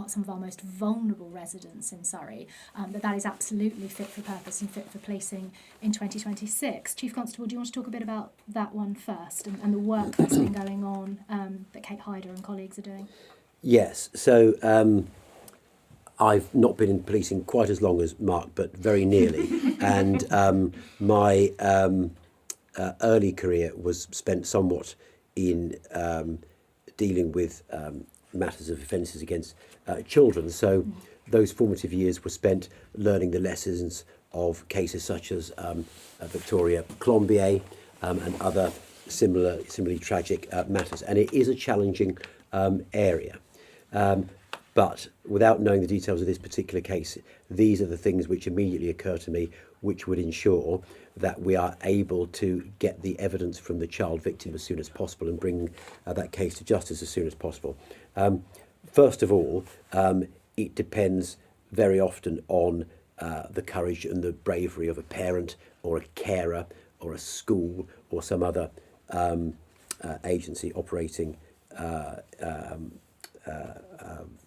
some of our most vulnerable residents in Surrey, that is absolutely fit for purpose and fit for policing in 2026. Chief Constable, do you want to talk a bit about that one first and the work that's been going on that Kate Hyder and colleagues are doing? Yes, so I've not been in policing quite as long as Mark, but very nearly. And my early career was spent somewhat in dealing with matters of offences against children. So those formative years were spent learning the lessons of cases such as Victoria Colombier and other similarly tragic matters. And it is a challenging area. But without knowing the details of this particular case, these are the things which immediately occur to me which would ensure that we are able to get the evidence from the child victim as soon as possible and bring that case to justice as soon as possible. First of all, it depends very often on the courage and the bravery of a parent or a carer or a school or some other agency operating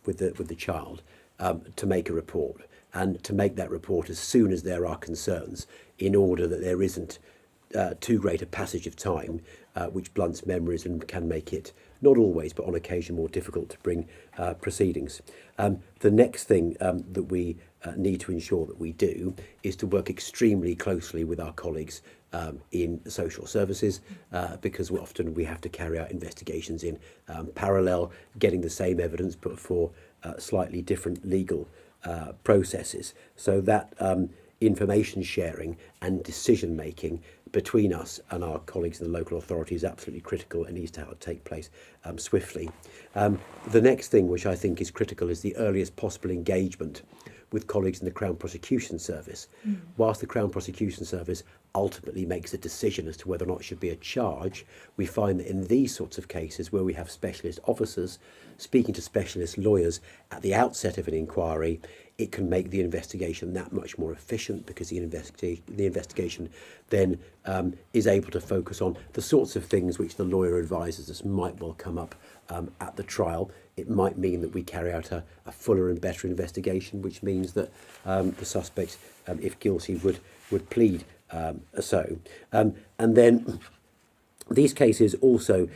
with the child to make a report, and to make that report as soon as there are concerns, in order that there isn't too great a passage of time which blunts memories and can make it, not always but on occasion, more difficult to bring proceedings. The next thing that we need to ensure that we do is to work extremely closely with our colleagues in social services, because often we have to carry out investigations in parallel, getting the same evidence but for slightly different legal processes. So that information sharing and decision making between us and our colleagues in the local authority is absolutely critical and needs to take place swiftly. The next thing which I think is critical is the earliest possible engagement with colleagues in the Crown Prosecution Service. Whilst the Crown Prosecution Service ultimately makes a decision as to whether or not it should be a charge, we find that in these sorts of cases where we have specialist officers speaking to specialist lawyers at the outset of an inquiry, it can make the investigation that much more efficient, because the investigation then is able to focus on the sorts of things which the lawyer advises us might well come up at the trial. It might mean that we carry out a fuller and better investigation, which means that the suspect, if guilty, would plead so. And then these cases also,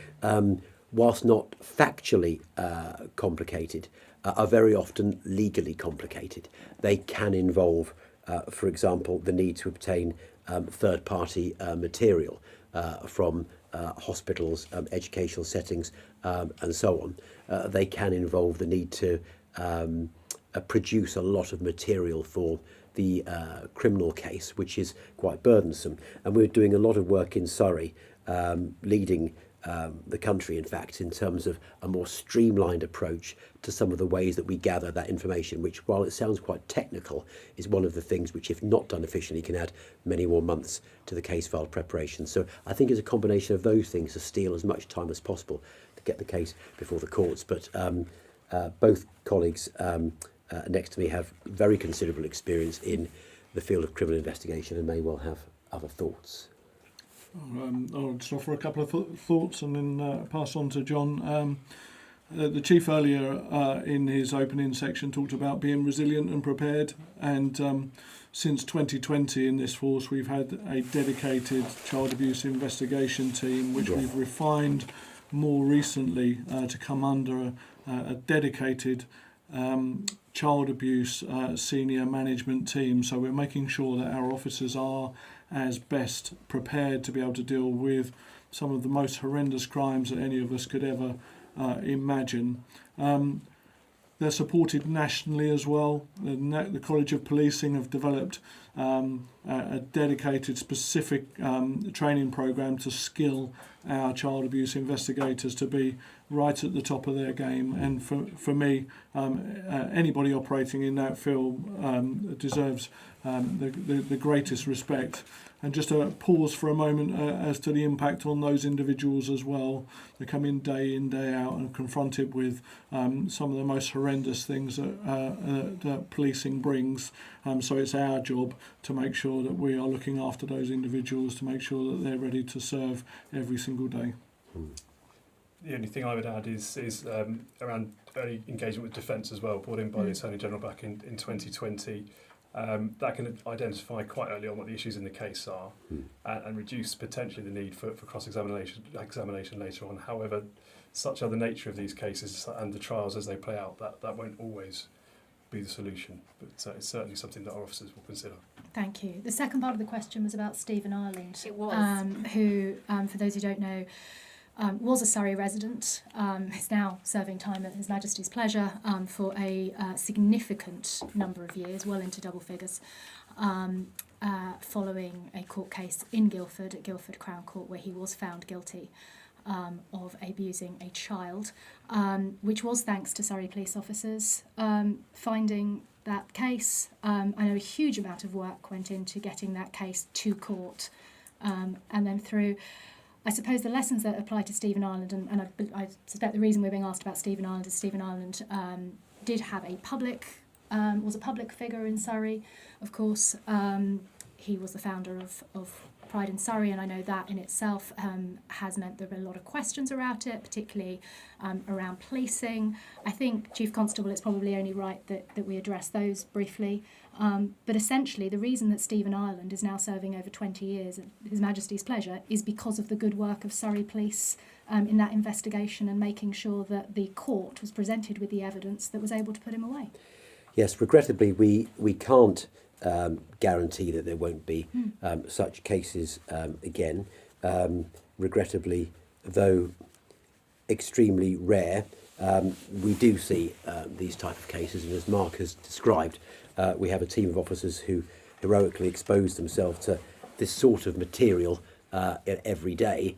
whilst not factually complicated, are very often legally complicated. They can involve, for example, the need to obtain third-party material from hospitals, educational settings, and so on. They can involve the need to produce a lot of material for the criminal case, which is quite burdensome. And we're doing a lot of work in Surrey, leading the country, in fact, in terms of a more streamlined approach to some of the ways that we gather that information, which, while it sounds quite technical, is one of the things which, if not done efficiently, can add many more months to the case file preparation. So I think it's a combination of those things to steal as much time as possible to get the case before the courts. But both colleagues next to me have very considerable experience in the field of criminal investigation and may well have other thoughts. I'll just offer a couple of thoughts and then pass on to John. The Chief earlier in his opening section talked about being resilient and prepared, and since 2020 in this force we've had a dedicated child abuse investigation team, which we've refined more recently to come under a dedicated child abuse senior management team. So we're making sure that our officers are as best prepared to be able to deal with some of the most horrendous crimes that any of us could ever imagine. They're supported nationally as well. The College of Policing have developed a dedicated, specific training program to skill our child abuse investigators to be right at the top of their game. And for me, anybody operating in that field deserves the greatest respect. And just to pause for a moment as to the impact on those individuals as well. They come in, day out, and are confronted with some of the most horrendous things that policing brings. So it's our job to make sure that we are looking after those individuals, to make sure that they're ready to serve every single day. The only thing I would add is around early engagement with defence as well, brought in by the Attorney General back in 2020. That can identify quite early on what the issues in the case are and reduce potentially the need for cross-examination later on. However, such are the nature of these cases and the trials as they play out, that won't always be the solution. But it's certainly something that our officers will consider. Thank you. The second part of the question was about Stephen Ireland. It was. Who, for those who don't know, was a Surrey resident, is now serving time at His Majesty's pleasure for a significant number of years, well into double figures, following a court case in Guildford, at Guildford Crown Court, where he was found guilty of abusing a child, which was thanks to Surrey police officers finding that case. I know a huge amount of work went into getting that case to court, and then through, I suppose, the lessons that apply to Stephen Ireland, and I suspect the reason we're being asked about Stephen Ireland is Stephen Ireland did have was a public figure in Surrey, of course. He was the founder of Pride in Surrey, and I know that in itself has meant there have been a lot of questions around it, particularly around policing. I think, Chief Constable, it's probably only right that we address those briefly. But essentially, the reason that Stephen Ireland is now serving over 20 years at His Majesty's pleasure is because of the good work of Surrey Police in that investigation and making sure that the court was presented with the evidence that was able to put him away. Yes, regrettably, we can't guarantee that there won't be such cases again. Regrettably, though extremely rare, we do see these type of cases, and as Mark has described, we have a team of officers who heroically expose themselves to this sort of material every day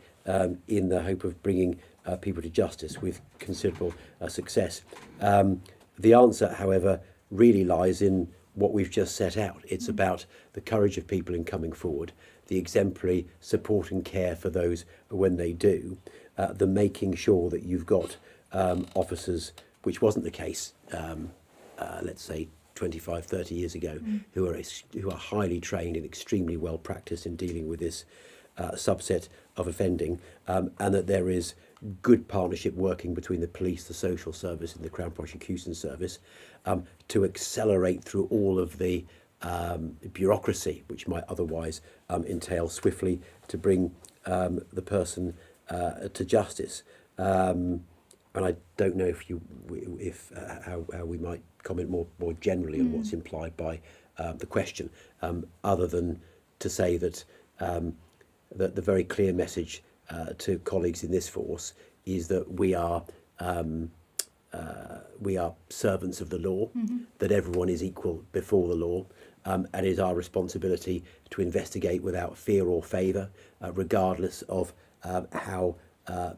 in the hope of bringing people to justice with considerable success. The answer, however, really lies in what we've just set out. It's about the courage of people in coming forward, the exemplary support and care for those when they do, the making sure that you've got officers, which wasn't the case, let's say 25, 30 years ago, who are highly trained and extremely well practiced in dealing with this subset of offending, and that there is good partnership working between the police, the social service and the Crown Prosecution Service to accelerate through all of the bureaucracy which might otherwise entail swiftly to bring the person to justice. And I don't know how we might comment more generally on what's implied by the question, other than to say that that the very clear message to colleagues in this force is that we are servants of the law, that everyone is equal before the law, and it is our responsibility to investigate without fear or favour, regardless of how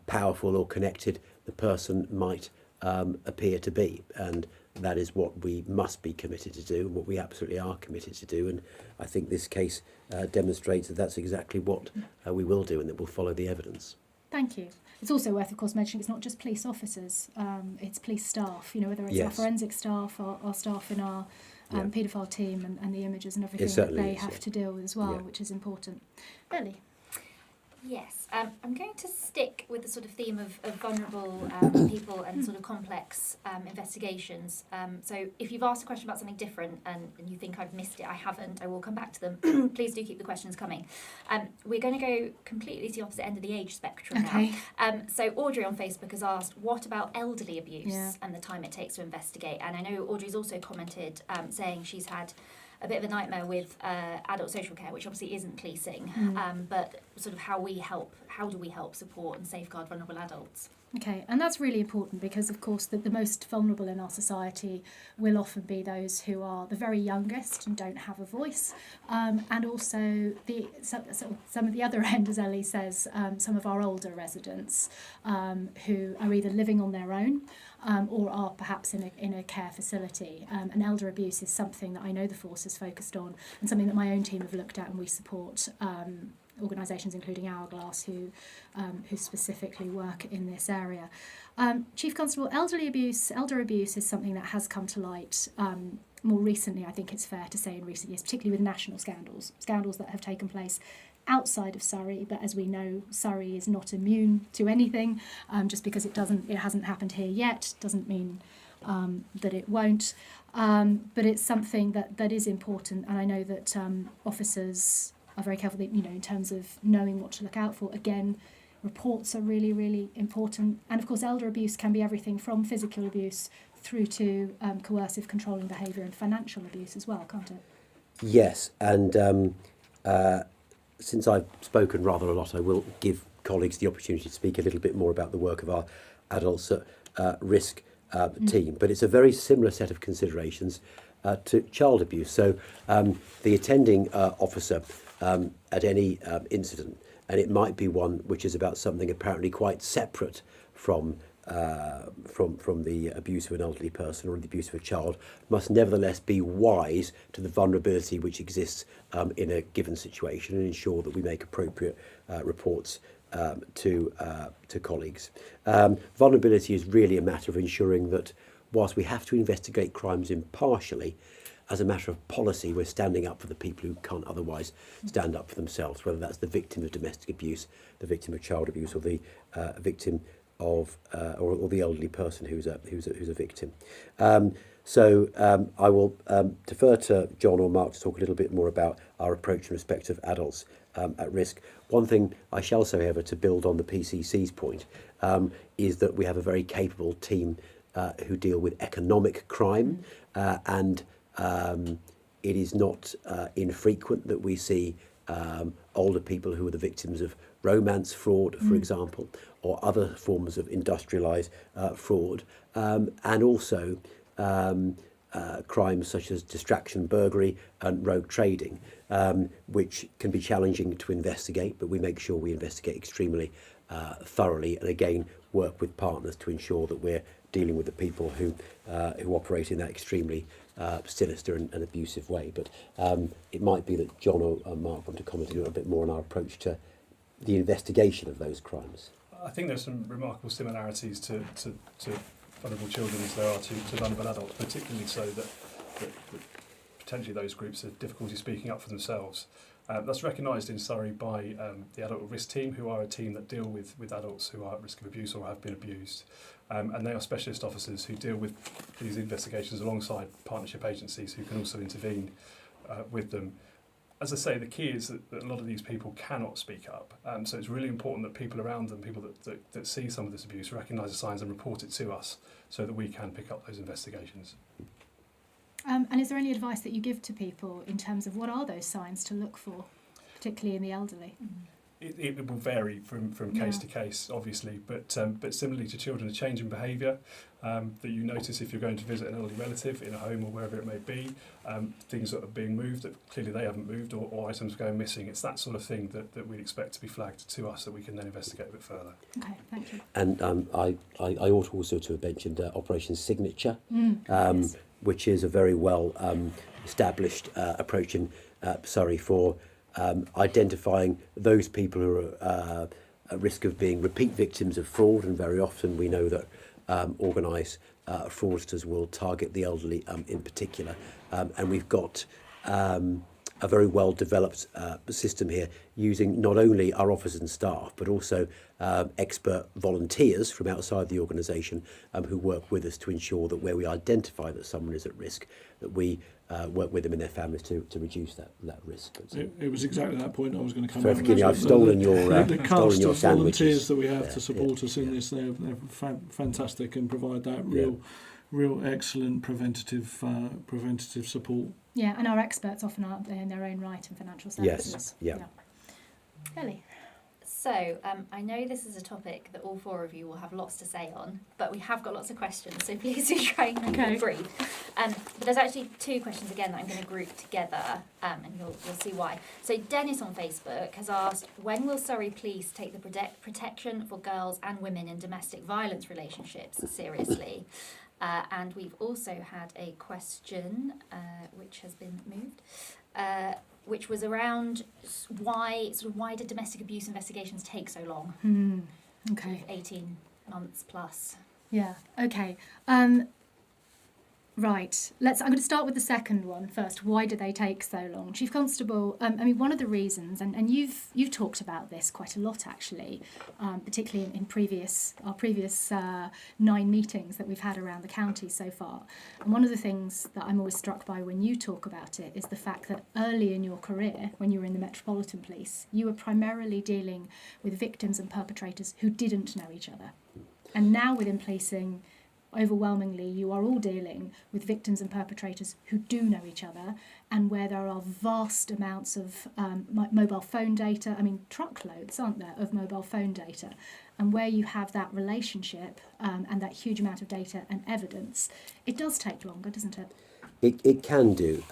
powerful or connected the person might appear to be. And that is what we must be committed to do, and what we absolutely are committed to do. And I think this case demonstrates that that's exactly what we will do, and that we'll follow the evidence. Thank you. It's also worth, of course, mentioning it's not just police officers, it's police staff, whether it's our forensic staff, our staff in our paedophile team and the images and everything that they have to deal with as well, which is important. Ellie? Yes, I'm going to stick with the sort of theme of vulnerable people and sort of complex investigations. So if you've asked a question about something different and you think I've missed it, I haven't, I will come back to them. Please do keep the questions coming. We're going to go completely to the opposite end of the age spectrum now. So Audrey on Facebook has asked, what about elderly abuse and the time it takes to investigate? And I know Audrey's also commented saying she's had a bit of a nightmare with adult social care, which obviously isn't policing, but sort of how do we help support and safeguard vulnerable adults? Okay, and that's really important because, of course, the most vulnerable in our society will often be those who are the very youngest and don't have a voice, and also some of the other end, as Ellie says, some of our older residents who are either living on their own or are perhaps in a care facility. And elder abuse is something that I know the force is focused on, and something that my own team have looked at, and we support organisations including Hourglass who specifically work in this area. Chief Constable, elder abuse is something that has come to light more recently, I think it's fair to say, in recent years, particularly with national scandals that have taken place outside of Surrey, but as we know, Surrey is not immune to anything. Just because it hasn't happened here yet doesn't mean that it won't. But it's something that is important, and I know that officers are very careful that, in terms of knowing what to look out for. Again, reports are really, really important. And of course, elder abuse can be everything from physical abuse through to coercive controlling behaviour and financial abuse as well, can't it? Yes, and since I've spoken rather a lot, I will give colleagues the opportunity to speak a little bit more about the work of our adults at risk team. But it's a very similar set of considerations to child abuse. So the attending officer at any incident, and it might be one which is about something apparently quite separate from from the abuse of an elderly person or the abuse of a child must nevertheless be wise to the vulnerability which exists in a given situation and ensure that we make appropriate reports to colleagues. Vulnerability is really a matter of ensuring that whilst we have to investigate crimes impartially, as a matter of policy, we're standing up for the people who can't otherwise stand up for themselves, whether that's the victim of domestic abuse, the victim of child abuse, or the victim of or the elderly person who's a victim. So I will defer to John or Mark to talk a little bit more about our approach in respect of adults at risk. One thing I shall say, however, to build on the PCC's point, is that we have a very capable team who deal with economic crime, and it is not infrequent that we see older people who are the victims of romance fraud, for example, or other forms of industrialised fraud, and also crimes such as distraction burglary and rogue trading, which can be challenging to investigate, but we make sure we investigate extremely thoroughly, and again work with partners to ensure that we're dealing with the people who operate in that extremely sinister and abusive way. But it might be that John or Mark want to comment a little bit more on our approach to the investigation of those crimes. I think there's some remarkable similarities to vulnerable children as there are to vulnerable adults, particularly so that potentially those groups have difficulty speaking up for themselves. That's recognised in Surrey by the Adult Risk Team, who are a team that deal with adults who are at risk of abuse or have been abused. And they are specialist officers who deal with these investigations alongside partnership agencies who can also intervene with them. As I say, the key is that a lot of these people cannot speak up. So it's really important that people around them, people that see some of this abuse, recognise the signs and report it to us so that we can pick up those investigations. And is there any advice that you give to people in terms of what are those signs to look for, particularly in the elderly? It will vary from case to case, obviously, but similarly to children, a change in behaviour that you notice if you're going to visit an elderly relative in a home or wherever it may be, things that are being moved that clearly they haven't moved, or items going missing. It's that sort of thing that we'd expect to be flagged to us that we can then investigate a bit further. Okay, thank you. And I ought also to have mentioned Operation Signature, Yes. which is a very well established approach in Surrey for identifying those people who are at risk of being repeat victims of fraud, and very often we know that organised fraudsters will target the elderly in particular, and we've got a very well developed system here using not only our officers and staff but also expert volunteers from outside the organisation who work with us to ensure that where we identify that someone is at risk, that we work with them and their families to reduce that risk. It was exactly that point I was going to come Sorry, on. forgive me, I've stolen your the stolen cast your of sandwiches. volunteers that we have to support us in this, they're fantastic and provide that real excellent preventative support. Yeah, and our experts often aren't they in their own right in financial services. Yes, yeah. Ellie? So, I know this is a topic that all four of you will have lots to say on, but we have got lots of questions, so please do try and keep it brief. But there's actually two questions again that I'm going to group together, and you'll see why. So Dennis on Facebook has asked, when will Surrey Police take the protection for girls and women in domestic violence relationships seriously? And we've also had a question, which has been moved, which was around why did domestic abuse investigations take so long? Okay. 18 months plus. Yeah. Okay. Right. I'm going to start with the second one first. Why do they take so long? Chief Constable, I mean, one of the reasons, and you've talked about this quite a lot actually, particularly in our previous 9 meetings that we've had around the county so far. And one of the things that I'm always struck by when you talk about it is the fact that early in your career, when you were in the Metropolitan Police, you were primarily dealing with victims and perpetrators who didn't know each other. And now within policing, overwhelmingly, you are all dealing with victims and perpetrators who do know each other, and where there are vast amounts of mobile phone data, truckloads, aren't there, of mobile phone data, and where you have that relationship and that huge amount of data and evidence, it does take longer, doesn't it? It can do,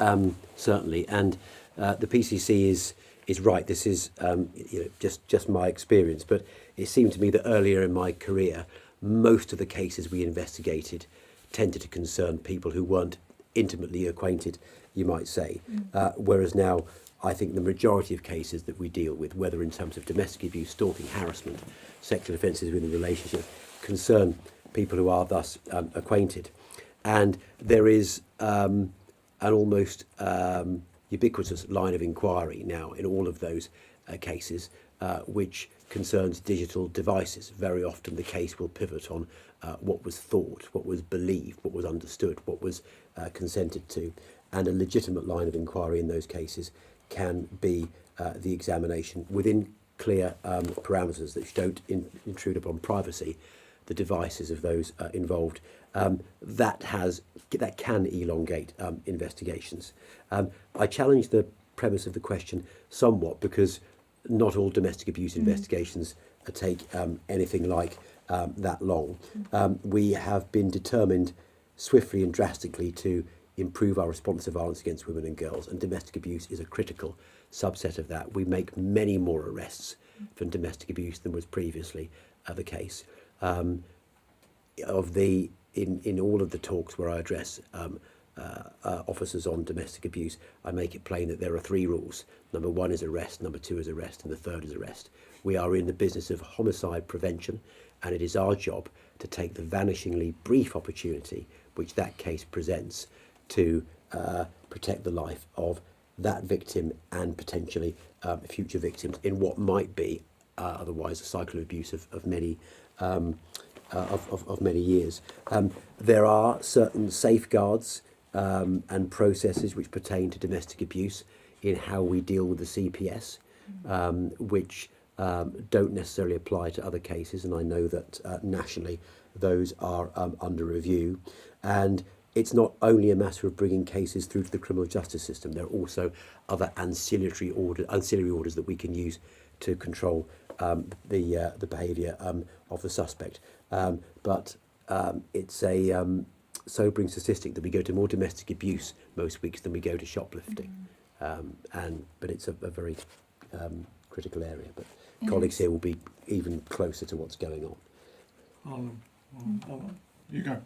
certainly, and the PCC is right. This is just my experience, but it seemed to me that earlier in my career, most of the cases we investigated tended to concern people who weren't intimately acquainted, you might say. Whereas now, I think the majority of cases that we deal with, whether in terms of domestic abuse, stalking, harassment, sexual offences within the relationship, concern people who are thus acquainted. And there is an almost ubiquitous line of inquiry now in all of those cases, which concerns digital devices. Very often the case will pivot on what was thought, what was believed, what was understood, what was consented to. And a legitimate line of inquiry in those cases can be the examination within clear parameters that don't intrude upon privacy, the devices of those involved. That can elongate investigations. I challenge the premise of the question somewhat, because not all domestic abuse investigations take anything like that long. We have been determined swiftly and drastically to improve our response to violence against women and girls, and domestic abuse is a critical subset of that. We make many more arrests for domestic abuse than was previously the case. In all of the talks where I address officers on domestic abuse, I make it plain that there are 3 rules. Number 1 is arrest, number 2 is arrest, and the 3rd is arrest. We are in the business of homicide prevention, and it is our job to take the vanishingly brief opportunity which that case presents to protect the life of that victim and potentially future victims in what might be otherwise a cycle of abuse of many of many years. There are certain safeguards and processes which pertain to domestic abuse in how we deal with the CPS, which don't necessarily apply to other cases, and I know that nationally those are under review. And it's not only a matter of bringing cases through to the criminal justice system. There are also other ancillary orders that we can use to control the behaviour of the suspect. But it's a sobering statistic that we go to more domestic abuse most weeks than we go to shoplifting. But it's a very critical area. But colleagues here will be even closer to what's going on. You go.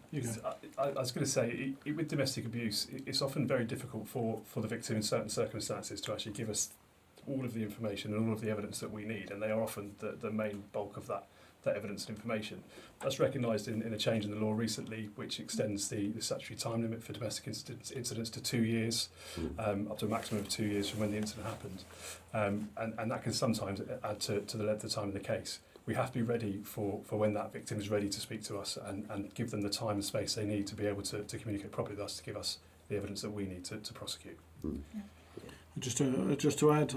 I was going to say, with domestic abuse, it's often very difficult for the victim in certain circumstances to actually give us all of the information and all of the evidence that we need, and they are often the main bulk of that evidence and information. That's recognised in a change in the law recently, which extends the statutory time limit for domestic incidents to 2 years, up to a maximum of 2 years from when the incident happened. And that can sometimes add to the length of time in the case. We have to be ready for when that victim is ready to speak to us and give them the time and space they need to be able to communicate properly with us, to give us the evidence that we need to prosecute. Just to add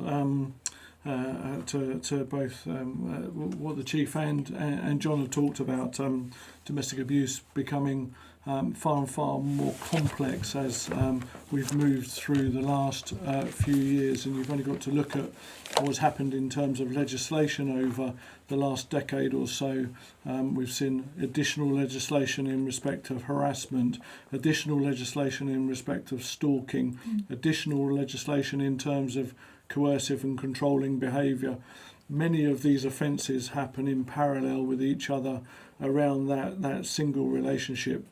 to both what the Chief and John have talked about, domestic abuse becoming far and far more complex as we've moved through the last few years, and you've only got to look at what's happened in terms of legislation over the last decade or so. We've seen additional legislation in respect of harassment, additional legislation in respect of stalking, additional legislation in terms of coercive and controlling behaviour. Many of these offences happen in parallel with each other around that single relationship.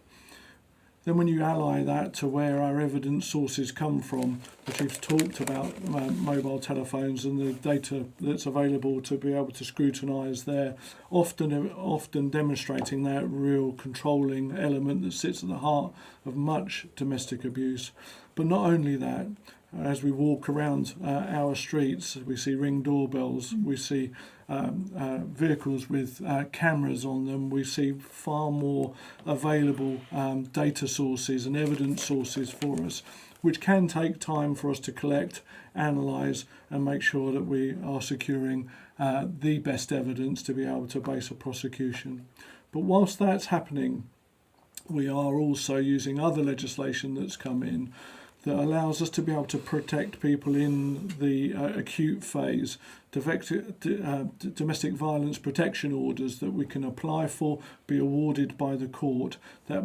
Then when you ally that to where our evidence sources come from, the Chief's talked about mobile telephones and the data that's available to be able to scrutinise there, often demonstrating that real controlling element that sits at the heart of much domestic abuse. But not only that, as we walk around our streets, we see ring doorbells, we see vehicles with cameras on them, we see far more available data sources and evidence sources for us, which can take time for us to collect, analyse and make sure that we are securing the best evidence to be able to base a prosecution. But whilst that's happening, we are also using other legislation that's come in that allows us to be able to protect people in the acute phase. Domestic violence protection orders that we can apply for, be awarded by the court, that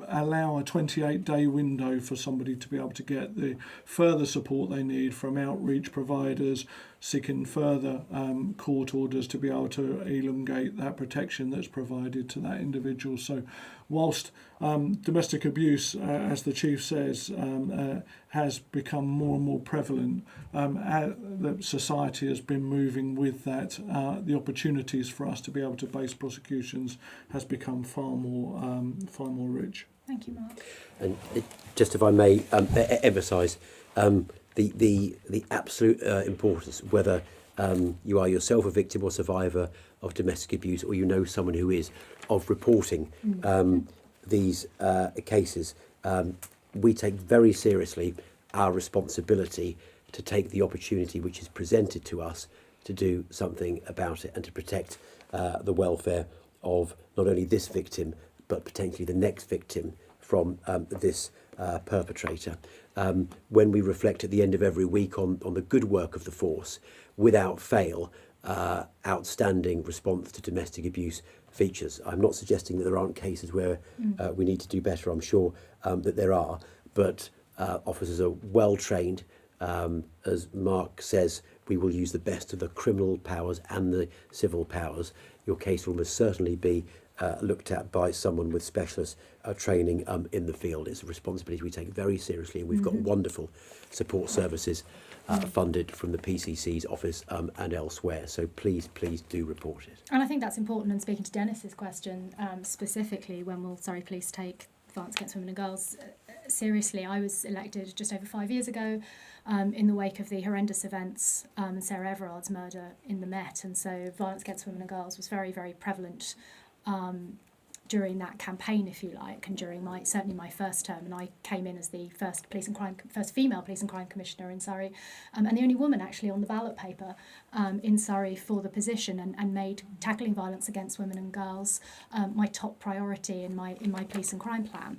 allow a 28-day window for somebody to be able to get the further support they need from outreach providers, seeking further court orders to be able to elongate that protection that's provided to that individual. So whilst domestic abuse, as the Chief says, has become more and more prevalent, the society has been moving with that. The opportunities for us to be able to base prosecutions has become far more rich. Thank you, Mark. And just if I may emphasise the absolute importance, whether you are yourself a victim or survivor of domestic abuse, or you know someone who is, of reporting these cases. We take very seriously our responsibility to take the opportunity which is presented to us to do something about it and to protect the welfare of not only this victim but potentially the next victim from this perpetrator. When we reflect at the end of every week on the good work of the force, without fail, outstanding response to domestic abuse features. I'm not suggesting that there aren't cases where we need to do better. I'm sure that there are, but officers are well trained. As Mark says, we will use the best of the criminal powers and the civil powers. Your case will most certainly be looked at by someone with specialist training in the field. It's a responsibility we take very seriously, and we've got wonderful support services funded from the PCC's office and elsewhere. So please do report it. And I think that's important. And speaking to Dennis's question specifically, when will Surrey Police take violence against women and girls seriously? I was elected just over 5 years ago in the wake of the horrendous events and Sarah Everard's murder in the Met, and so violence against women and girls was very, very prevalent during that campaign, if you like, and during certainly my first term. And I came in as the first female police and crime commissioner in Surrey, and the only woman actually on the ballot paper in Surrey for the position, and made tackling violence against women and girls my top priority in my police and crime plan.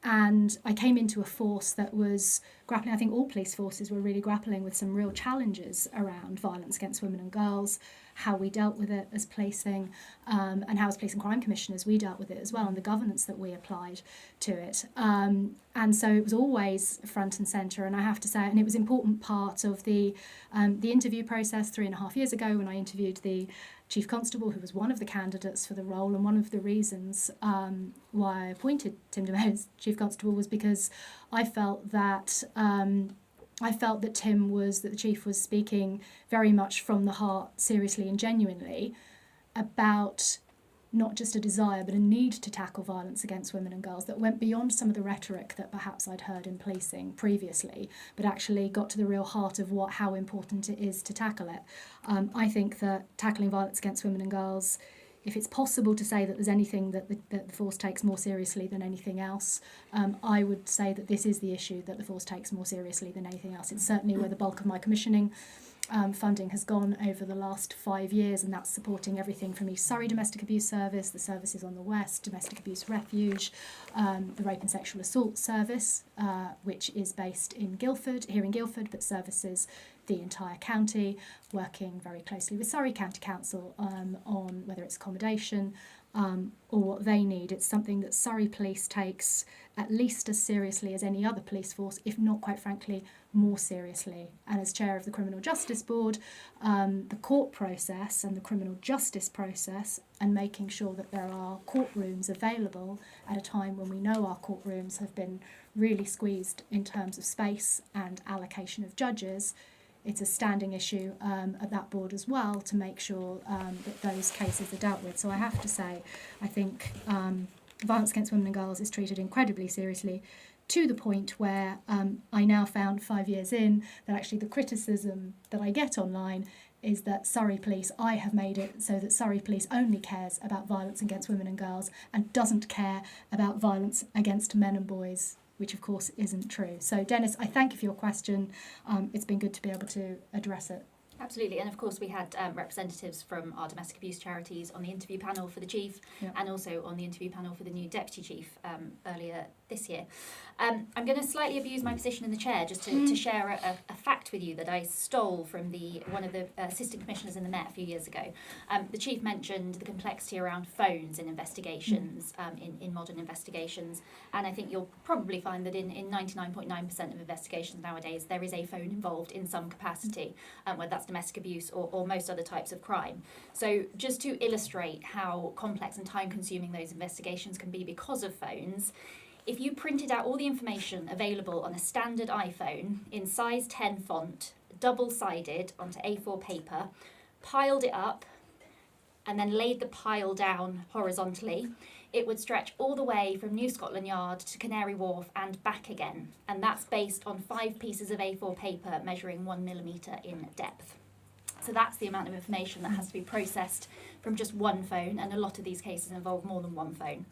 And I came into a force that was grappling, I think all police forces were really grappling with some real challenges around violence against women and girls, how we dealt with it as policing, and how as police and crime commissioners we dealt with it as well, and the governance that we applied to it. And so it was always front and centre, and I have to say, and it was an important part of the interview process 3.5 years ago when I interviewed the Chief Constable, who was one of the candidates for the role, and one of the reasons why I appointed Tim DeMay as Chief Constable was because I felt that the Chief was speaking very much from the heart, seriously and genuinely, about not just a desire but a need to tackle violence against women and girls that went beyond some of the rhetoric that perhaps I'd heard in policing previously, but actually got to the real heart of how important it is to tackle it. I think that tackling violence against women and girls, if it's possible to say that there's anything that the force takes more seriously than anything else, I would say that this is the issue that the force takes more seriously than anything else. It's certainly where the bulk of my commissioning funding has gone over the last 5 years, and that's supporting everything from East Surrey Domestic Abuse Service, the services on the West, Domestic Abuse Refuge, the Rape and Sexual Assault Service, which is based in Guildford, but services the entire county, working very closely with Surrey County Council on whether it's accommodation or what they need. It's something that Surrey Police takes at least as seriously as any other police force, if not, quite frankly, more seriously. And as chair of the Criminal Justice Board, the court process and the criminal justice process, and making sure that there are courtrooms available at a time when we know our courtrooms have been really squeezed in terms of space and allocation of judges, it's a standing issue at that board as well to make sure that those cases are dealt with. So I have to say, I think violence against women and girls is treated incredibly seriously, to the point where I now found 5 years in that actually the criticism that I get online is that Surrey Police, I have made it so that Surrey Police only cares about violence against women and girls and doesn't care about violence against men and boys, which of course isn't true. So Dennis, I thank you for your question. It's been good to be able to address it. Absolutely, and of course we had representatives from our domestic abuse charities on the interview panel for the chief, Yeah. and also on the interview panel for the new deputy chief earlier this year. I'm going to slightly abuse my position in the chair just to share a fact with you that I stole from one of the assistant commissioners in the Met a few years ago. The chief mentioned the complexity around phones in investigations, in modern investigations, and I think you'll probably find that in 99.9% of investigations nowadays there is a phone involved in some capacity, whether that's domestic abuse or most other types of crime. So just to illustrate how complex and time consuming those investigations can be because of phones, if you printed out all the information available on a standard iPhone in size 10 font, double-sided onto A4 paper, piled it up, and then laid the pile down horizontally, it would stretch all the way from New Scotland Yard to Canary Wharf and back again. And that's based on 5 pieces of A4 paper measuring 1 millimetre in depth. So that's the amount of information that has to be processed from just one phone, and a lot of these cases involve more than one phone.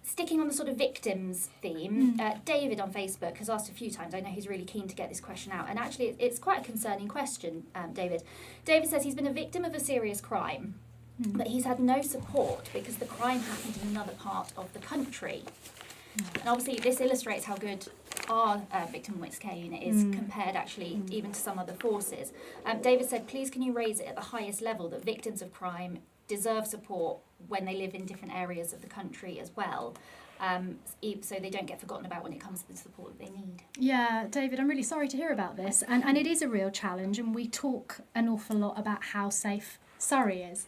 Sticking on the sort of victims theme, David on Facebook has asked a few times, I know he's really keen to get this question out, and actually it's quite a concerning question, David. David says he's been a victim of a serious crime, but he's had no support because the crime happened in another part of the country. And obviously this illustrates how good our victim witness care unit is compared actually even to some other forces. David said, please can you raise it at the highest level that victims of crime deserve support when they live in different areas of the country as well, so they don't get forgotten about when it comes to the support that they need. Yeah, David, I'm really sorry to hear about this, and it is a real challenge, and we talk an awful lot about how safe Surrey is.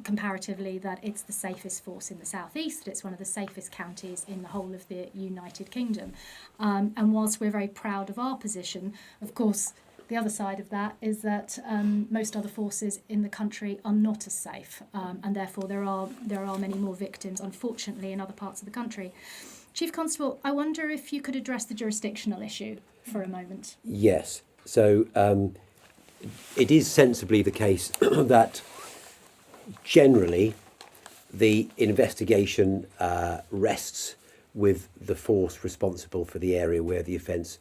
Comparatively, that it's the safest force in the southeast, it's one of the safest counties in the whole of the United Kingdom. And whilst we're very proud of our position, of course, the other side of that is that most other forces in the country are not as safe, and therefore there are many more victims, unfortunately, in other parts of the country. Chief Constable, I wonder if you could address the jurisdictional issue for a moment. Yes. So it is sensibly the case that generally the investigation rests with the force responsible for the area where the offence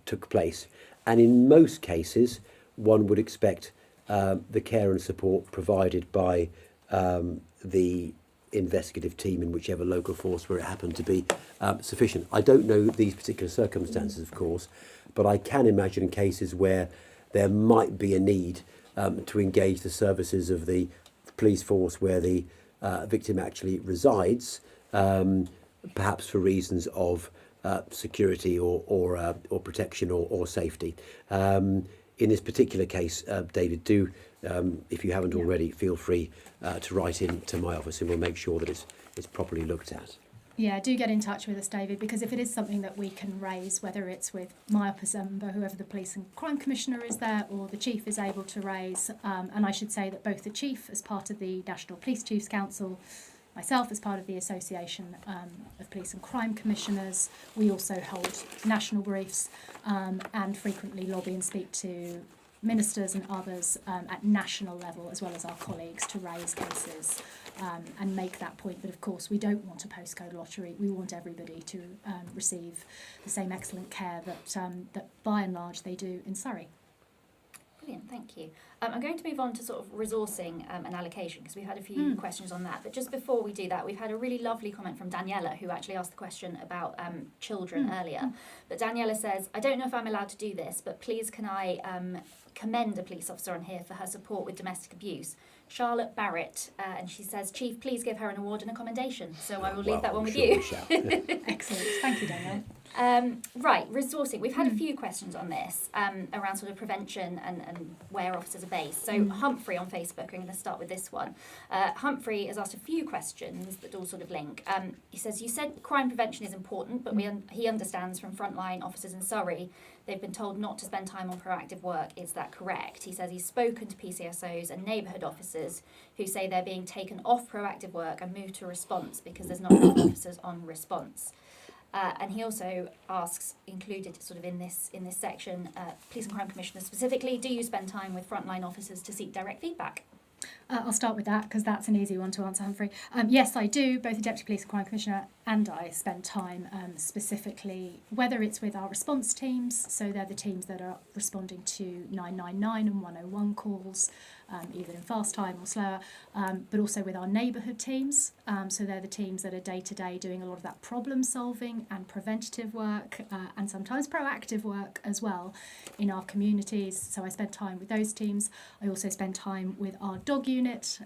took place. And in most cases, one would expect the care and support provided by the investigative team in whichever local force where it happened to be sufficient. I don't know these particular circumstances, of course, but I can imagine cases where there might be a need to engage the services of the police force where the victim actually resides, perhaps for reasons of security or protection or safety. In this particular case, David, do, if you haven't already, feel free to write in to my office, and we'll make sure that it's properly looked at. Yeah, do get in touch with us, David, because if it is something that we can raise, whether it's with my office member, whoever the Police and Crime Commissioner is there, or the Chief is able to raise, and I should say that both the Chief, as part of the National Police Chiefs Council, myself as part of the Association of Police and Crime Commissioners, we also hold national briefs and frequently lobby and speak to ministers and others at national level, as well as our colleagues, to raise cases and make that point that, of course, we don't want a postcode lottery. We want everybody to receive the same excellent care that by and large they do in Surrey. Brilliant, thank you. I'm going to move on to sort of resourcing and allocation, because we've had a few questions on that. But just before we do that, we've had a really lovely comment from Daniela, who actually asked the question about children earlier. But Daniela says, I don't know if I'm allowed to do this, but please can I commend a police officer on here for her support with domestic abuse. Charlotte Barrett, and she says, Chief, please give her an award and a commendation. So I will leave that one with you. Excellent, thank you, Danielle. Right, resourcing. We've had a few questions on this around sort of prevention and where officers are based. So Humphrey on Facebook, I'm going to start with this one. Humphrey has asked a few questions that all sort of link. He says, you said crime prevention is important, but he understands from frontline officers in Surrey, they've been told not to spend time on proactive work. Is that correct? He says he's spoken to PCSOs and neighbourhood officers who say they're being taken off proactive work and moved to response because there's not enough officers on response. And he also asks, included sort of in this section, Police and Crime Commissioner specifically, do you spend time with frontline officers to seek direct feedback? I'll start with that because that's an easy one to answer, Humphrey. Yes, I do. Both the Deputy Police and Crime Commissioner and I spend time specifically, whether it's with our response teams, so they're the teams that are responding to 999 and 101 calls, either in fast time or slower, but also with our neighbourhood teams. So they're the teams that are day to day doing a lot of that problem solving and preventative work, and sometimes proactive work as well in our communities. So I spend time with those teams. I also spend time with our dog unit.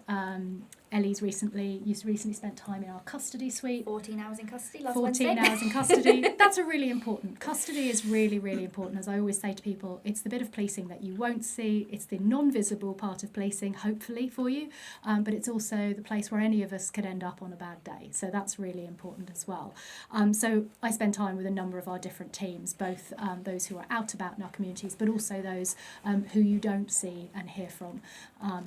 Ellie's recently spent time in our custody suite. 14 hours in custody last 14 Wednesday. hours in custody. That's a really important. Custody is really, really important. As I always say to people, it's the bit of policing that you won't see. It's the non-visible part of policing, hopefully, for you. But it's also the place where any of us could end up on a bad day. So that's really important as well. So I spend time with a number of our different teams, both those who are out about in our communities, but also those who you don't see and hear from,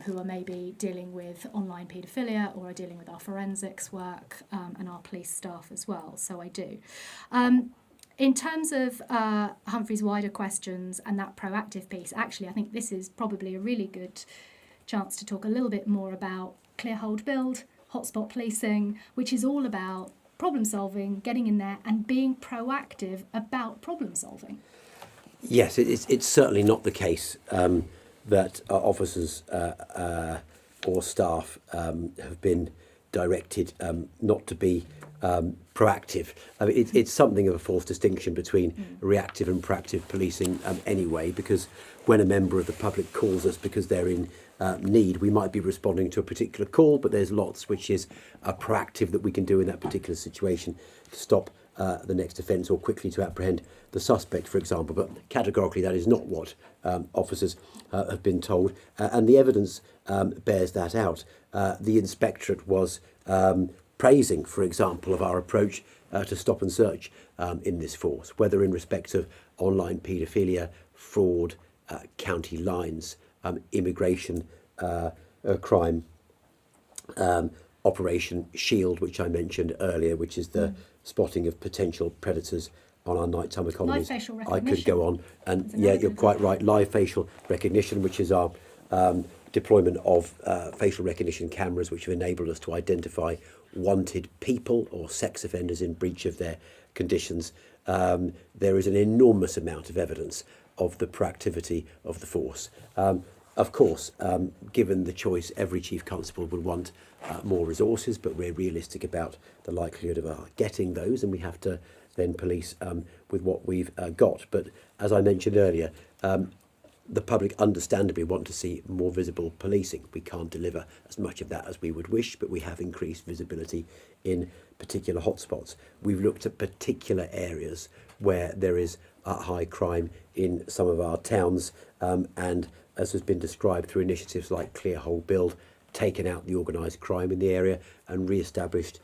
who are maybe dealing with online paedophilia or are dealing with our forensics work and our police staff as well. So I do. In terms of Humphrey's wider questions and that proactive piece, actually, I think this is probably a really good chance to talk a little bit more about clear, hold, build, hotspot policing, which is all about problem solving, getting in there and being proactive about problem solving. Yes, it's certainly not the case that our officers or staff have been directed not to be proactive. I mean, it's something of a false distinction between reactive and proactive policing anyway, because when a member of the public calls us because they're in need, we might be responding to a particular call, but there's lots which is proactive that we can do in that particular situation to stop the next offence or quickly to apprehend the suspect, for example. But categorically, that is not what officers have been told, and the evidence bears that out. The inspectorate was praising, for example, of our approach to stop and search in this force, whether in respect of online paedophilia, fraud, county lines, immigration crime, Operation Shield, which I mentioned earlier, which is the spotting of potential predators on our nighttime economies. Live facial I recognition. could go on, and That's yeah, another you're good quite right. Live facial recognition, which is our deployment of facial recognition cameras, which have enabled us to identify wanted people or sex offenders in breach of their conditions. There is an enormous amount of evidence of the proactivity of the force. Of course, given the choice, every Chief Constable would want more resources, but we're realistic about the likelihood of getting those, and we have to then police with what we've got. But as I mentioned earlier, the public understandably want to see more visible policing. We can't deliver as much of that as we would wish, but we have increased visibility in particular hotspots. We've looked at particular areas where there is high crime in some of our towns, and as has been described through initiatives like Clear, Hold, Build, taken out the organised crime in the area and re-established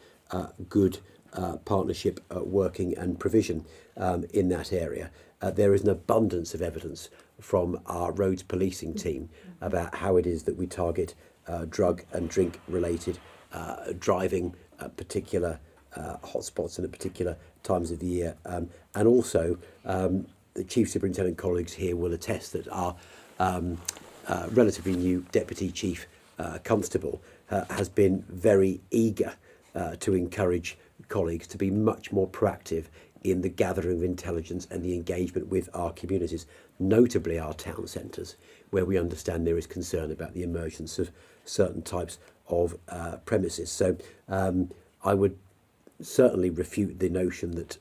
good partnership working and provision in that area. There is an abundance of evidence from our roads policing team about how it is that we target drug and drink related driving at particular hotspots and at particular times of the year. And also the Chief Superintendent colleagues here will attest that our relatively new Deputy Chief Constable has been very eager to encourage colleagues to be much more proactive in the gathering of intelligence and the engagement with our communities, notably our town centres, where we understand there is concern about the emergence of certain types of premises. So I would certainly refute the notion that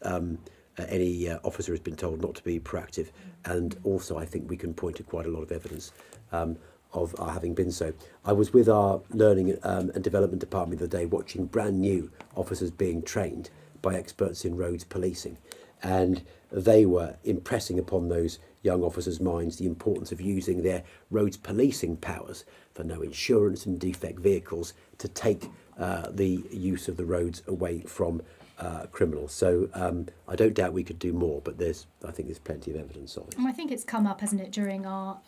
any officer has been told not to be proactive, and also I think we can point to quite a lot of evidence of our having been so. I was with our Learning and Development Department the other day watching brand new officers being trained by experts in roads policing, and they were impressing upon those young officers' minds the importance of using their roads policing powers for no insurance and defect vehicles to take the use of the roads away from criminals. So I don't doubt we could do more, but I think there's plenty of evidence of it. And I think it's come up, hasn't it, during our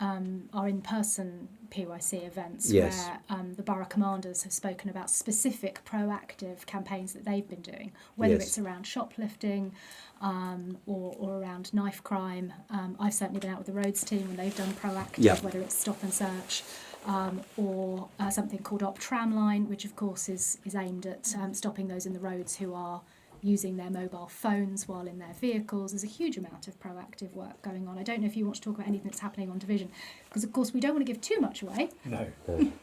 in-person PYC events, Yes. where the borough commanders have spoken about specific proactive campaigns that they've been doing, whether Yes. it's around shoplifting or around knife crime. I've certainly been out with the roads team and they've done proactive, Yeah. whether it's stop and search. Or something called Op Tramline, which of course is aimed at stopping those in the roads who are using their mobile phones while in their vehicles. There's a huge amount of proactive work going on. I don't know if you want to talk about anything that's happening on Division, because of course we don't want to give too much away. No.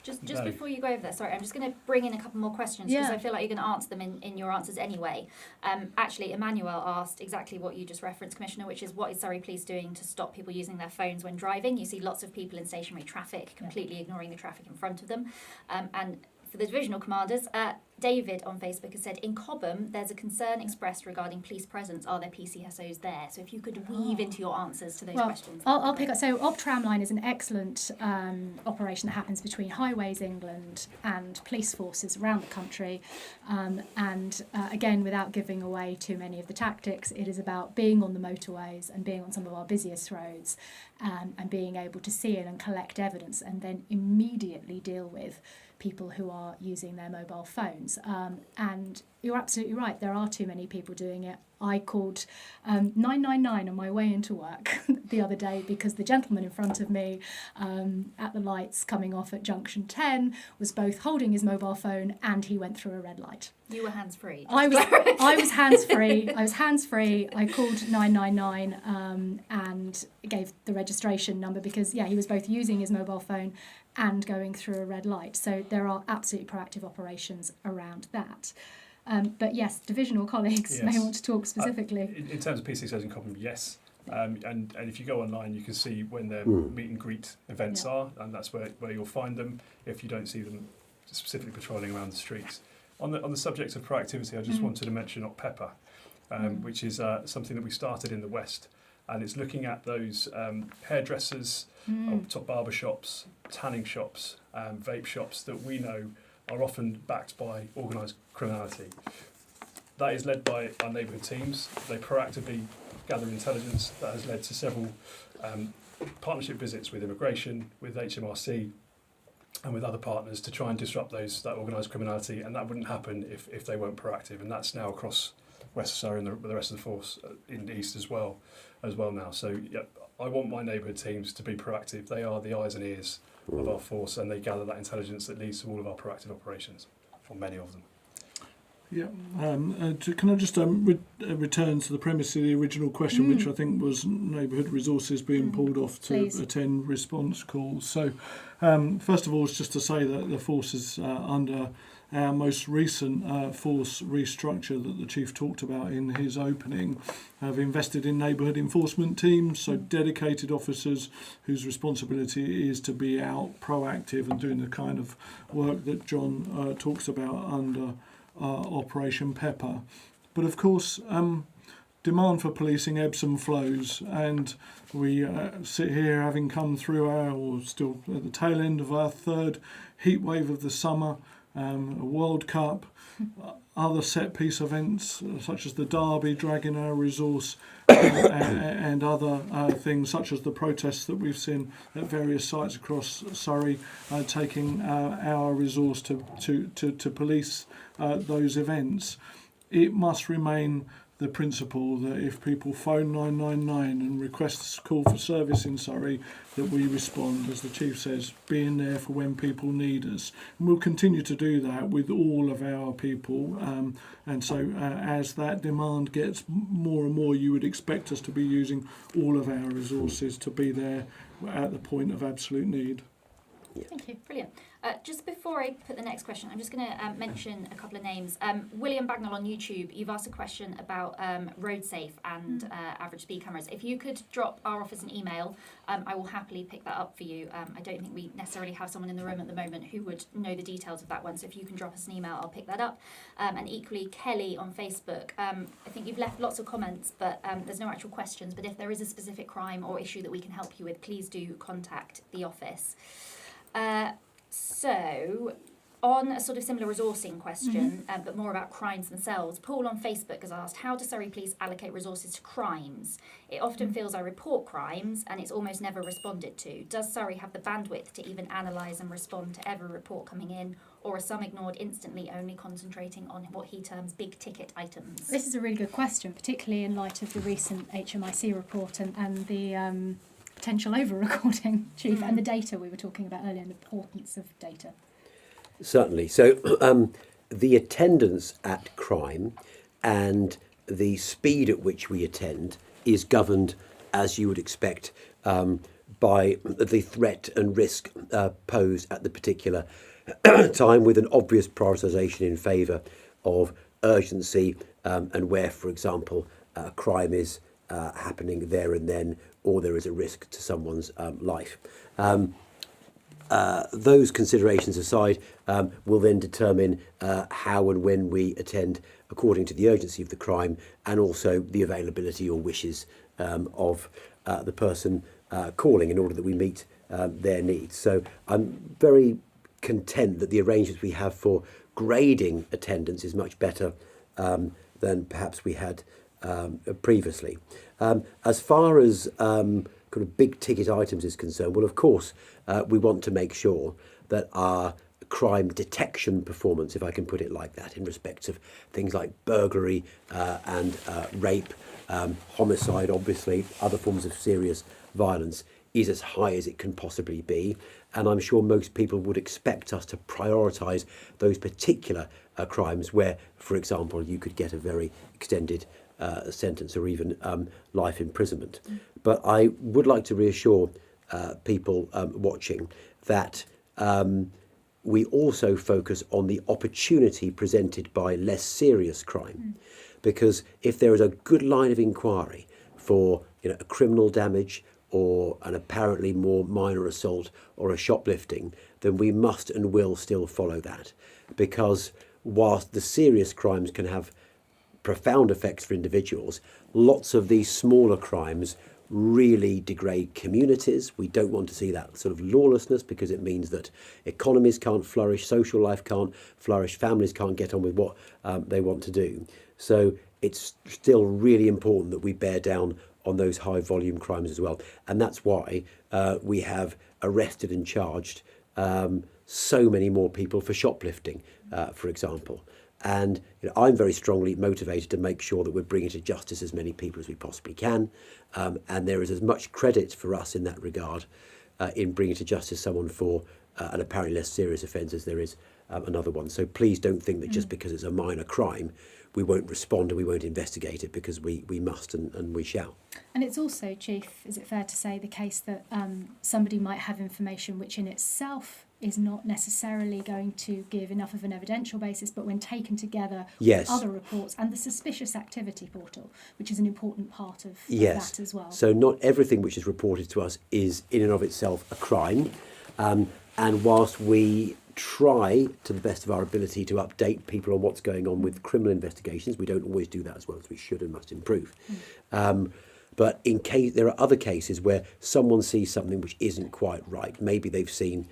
Just No. before you go over there, sorry, I'm just going to bring in a couple more questions because Yeah. I feel like you're going to answer them in your answers anyway. Actually, Emmanuel asked exactly what you just referenced, Commissioner, which is what is Surrey Police doing to stop people using their phones when driving? You see lots of people in stationary traffic completely ignoring the traffic in front of them. And for the divisional commanders, David on Facebook has said, in Cobham, there's a concern expressed regarding police presence. Are there PCSOs there? So if you could weave into your answers to those questions. I'll pick up. So Op Tramline is an excellent operation that happens between Highways England and police forces around the country. Again, without giving away too many of the tactics, it is about being on the motorways and being on some of our busiest roads and being able to see it and collect evidence and then immediately deal with people who are using their mobile phones. And you're absolutely right, there are too many people doing it. I called 999 on my way into work the other day because the gentleman in front of me at the lights coming off at junction 10 was both holding his mobile phone and he went through a red light. You were hands-free. I was hands-free. I was hands-free. I called 999 and gave the registration number because, yeah, he was both using his mobile phone and going through a red light. So there are absolutely proactive operations around that. But yes, divisional colleagues may want to talk specifically. In terms of PCSOs in Cobham, yes. And if you go online, you can see when their meet and greet events are, and that's where you'll find them if you don't see them specifically patrolling around the streets. On the subject of proactivity, I just wanted to mention OPPEPA, which is something that we started in the West, and it's looking at those hairdressers, top barber shops, tanning shops, vape shops that we know are often backed by organised criminality. That is led by our neighbourhood teams. They proactively gather intelligence. That has led to several partnership visits with immigration, with HMRC, and with other partners to try and disrupt that organised criminality, and that wouldn't happen if they weren't proactive, and that's now across West Surrey and the rest of the force in the East as well now. So yeah, I want my neighbourhood teams to be proactive. They are the eyes and ears of our force, and they gather that intelligence that leads to all of our proactive operations, or many of them. Yeah. Can I just return to the premise of the original question, which I think was neighbourhood resources being pulled off to Please. attend response calls. So, first of all, it's just to say that the force is under our most recent force restructure that the Chief talked about in his opening, have invested in neighbourhood enforcement teams, so dedicated officers whose responsibility is to be out proactive and doing the kind of work that John talks about under Operation Pepper. But of course, demand for policing ebbs and flows, and we sit here having come through or still at the tail end of our third heat wave of the summer, a World Cup, other set-piece events such as the Derby dragging our resource, and other things such as the protests that we've seen at various sites across Surrey, taking our resource to police those events. It must remain the principle that if people phone 999 and request a call for service in Surrey, that we respond, as the Chief says, being there for when people need us. And we'll continue to do that with all of our people. And so as that demand gets more and more, you would expect us to be using all of our resources to be there at the point of absolute need. Thank you. Brilliant. Just before I put the next question, I'm just going to mention a couple of names. William Bagnall on YouTube, you've asked a question about road safe and average speed cameras. If you could drop our office an email, I will happily pick that up for you. I don't think we necessarily have someone in the room at the moment who would know the details of that one, so if you can drop us an email, I'll pick that up. And equally, Kelly on Facebook, I think you've left lots of comments, but there's no actual questions, but if there is a specific crime or issue that we can help you with, please do contact the office. So, on a sort of similar resourcing question, but more about crimes themselves, Paul on Facebook has asked, how does Surrey Police allocate resources to crimes? It often feels I report crimes and it's almost never responded to. Does Surrey have the bandwidth to even analyse and respond to every report coming in, or are some ignored instantly, only concentrating on what he terms big ticket items? This is a really good question, particularly in light of the recent HMIC report and the potential over-recording, Chief, and the data we were talking about earlier, and the importance of data. Certainly. So the attendance at crime and the speed at which we attend is governed, as you would expect, by the threat and risk posed at the particular time, with an obvious prioritisation in favour of urgency and where, for example, a crime is happening there and then, or there is a risk to someone's life. Those considerations aside, will then determine how and when we attend according to the urgency of the crime, and also the availability or wishes of the person calling, in order that we meet their needs. So I'm very content that the arrangements we have for grading attendance is much better than perhaps we had previously. As far as kind of big ticket items is concerned, well, of course, we want to make sure that our crime detection performance, if I can put it like that, in respect of things like burglary and rape, homicide, obviously, other forms of serious violence, is as high as it can possibly be. And I'm sure most people would expect us to prioritise those particular crimes where, for example, you could get a very extended sentence or even life imprisonment. But I would like to reassure people watching that we also focus on the opportunity presented by less serious crime. Because if there is a good line of inquiry for a criminal damage or an apparently more minor assault or a shoplifting, then we must and will still follow that. Because whilst the serious crimes can have profound effects for individuals, lots of these smaller crimes really degrade communities. We don't want to see that sort of lawlessness, because it means that economies can't flourish, social life can't flourish, families can't get on with what they want to do. So it's still really important that we bear down on those high volume crimes as well. And that's why we have arrested and charged so many more people for shoplifting, for example. And I'm very strongly motivated to make sure that we're bringing to justice as many people as we possibly can. And there is as much credit for us in that regard in bringing to justice someone for an apparently less serious offence as there is another one. So please don't think that just because it's a minor crime, we won't respond and we won't investigate it, because we must and we shall. And it's also, Chief, is it fair to say, the case that somebody might have information which in itself is not necessarily going to give enough of an evidential basis, but when taken together Yes. with other reports and the suspicious activity portal, which is an important part of Yes. that as well. So not everything which is reported to us is in and of itself a crime. And whilst we try to the best of our ability to update people on what's going on with criminal investigations, we don't always do that as well as we should and must improve. But in case there are other cases where someone sees something which isn't quite right, maybe they've seen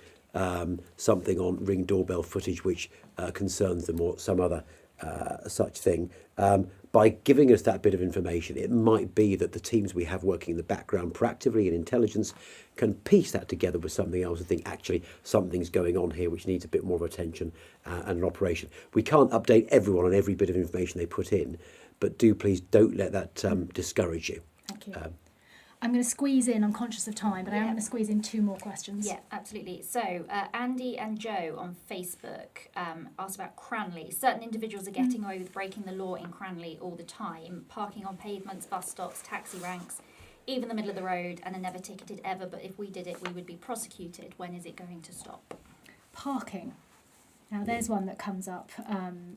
something on Ring doorbell footage which concerns them, or some other such thing. By giving us that bit of information, it might be that the teams we have working in the background proactively in intelligence can piece that together with something else and think, actually, something's going on here which needs a bit more of attention and an operation. We can't update everyone on every bit of information they put in, but please don't let that discourage you. Thank you. I'm going to squeeze in, I'm conscious of time, but I am going to squeeze in 2 more questions. Yeah, absolutely. So Andy and Joe on Facebook asked about Cranley. Certain individuals are getting away with breaking the law in Cranley all the time, parking on pavements, bus stops, taxi ranks, even the middle of the road, and are never ticketed ever. But if we did it, we would be prosecuted. When is it going to stop? Parking. Now, there's one that comes up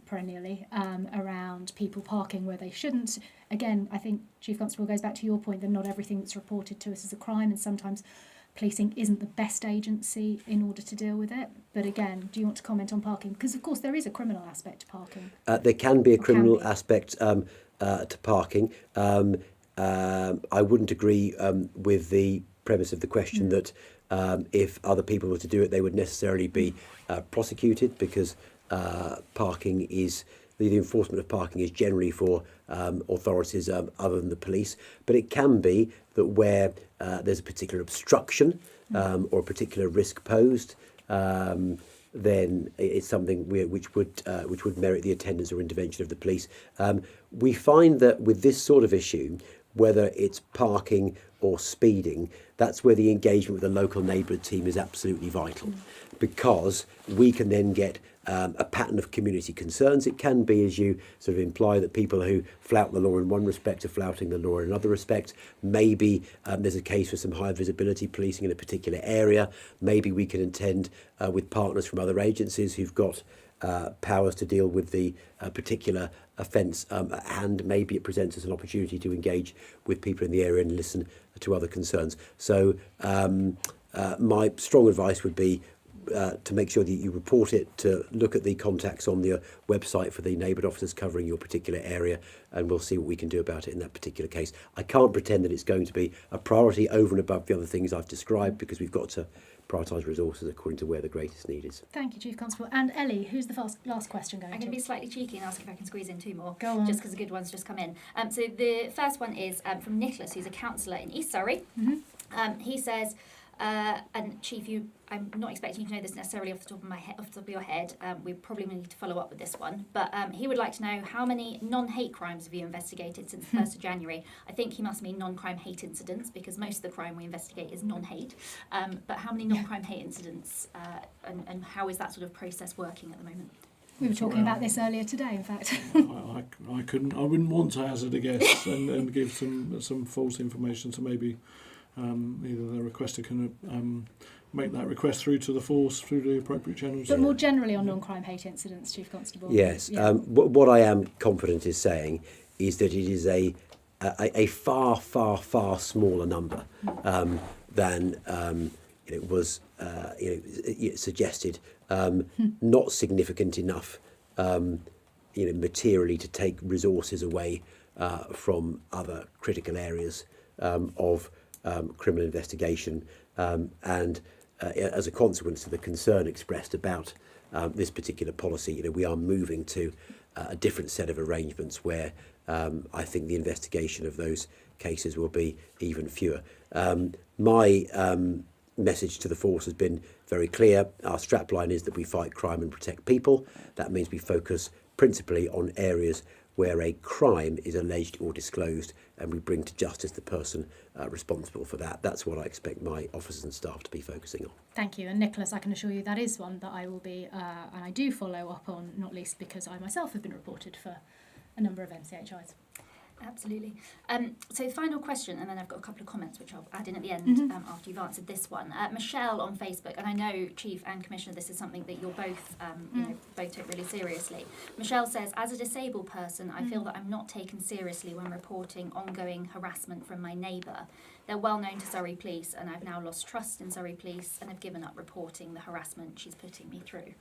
perennially around people parking where they shouldn't. Again, I think, Chief Constable, goes back to your point that not everything that's reported to us is a crime, and sometimes policing isn't the best agency in order to deal with it. But again, do you want to comment on parking? Because, of course, there is a criminal aspect to parking. There can be a criminal aspect to parking. I wouldn't agree with the premise of the question that if other people were to do it, they would necessarily be prosecuted, because parking is the enforcement of parking is generally for authorities other than the police. But it can be that where there's a particular obstruction or a particular risk posed, then it's something which would merit the attendance or intervention of the police. We find that with this sort of issue, whether it's parking or speeding, that's where the engagement with the local neighbourhood team is absolutely vital, because we can then get a pattern of community concerns. It can be, as you sort of imply, that people who flout the law in one respect are flouting the law in another respect. Maybe there's a case for some high visibility policing in a particular area. Maybe we can intend with partners from other agencies who've got powers to deal with the particular offence at hand. Maybe it presents us an opportunity to engage with people in the area and listen to other concerns. So my strong advice would be to make sure that you report it, to look at the contacts on the website for the neighbourhood officers covering your particular area, and we'll see what we can do about it in that particular case. I can't pretend that it's going to be a priority over and above the other things I've described, because we've got to prioritise resources according to where the greatest need is. Thank you, Chief Constable. And Ellie, who's the last question going I'm to? going to be slightly cheeky and ask if I can squeeze in 2 more. Go on. Just because the good ones just come in. So the first one is from Nicholas, who's a councillor in East Surrey. He says, and Chief, I'm not expecting you to know this necessarily off the top of your head. We probably need to follow up with this one. But he would like to know, how many non-hate crimes have you investigated since the 1st of January? I think he must mean non-crime hate incidents, because most of the crime we investigate is non-hate. But how many non-crime hate incidents, and how is that sort of process working at the moment? We were talking about this earlier today, in fact. I wouldn't want to hazard a guess and give some false information. So maybe either the requester can make that request through to the force through the appropriate channels. But more generally on non-crime hate incidents, Chief Constable. Yes. Yeah. What I am confident is saying is that it is a far smaller number than it was suggested. Not significant enough, materially to take resources away from other critical areas of criminal investigation, and as a consequence of the concern expressed about this particular policy, we are moving to a different set of arrangements where I think the investigation of those cases will be even fewer. My message to the force has been very clear. Our strapline is that we fight crime and protect people. That means we focus principally on areas where a crime is alleged or disclosed, and we bring to justice the person responsible for that. That's what I expect my officers and staff to be focusing on. Thank you. And Nicholas, I can assure you that is one that I will be, and I do follow up on, not least because I myself have been reported for a number of MCHIs. Absolutely. So final question, and then I've got a couple of comments which I'll add in at the end after you've answered this one. Michelle on Facebook, and I know Chief and Commissioner, this is something that you're both, both take really seriously. Michelle says, as a disabled person, I feel that I'm not taken seriously when reporting ongoing harassment from my neighbour. They're well known to Surrey Police, and I've now lost trust in Surrey Police and have given up reporting the harassment she's putting me through.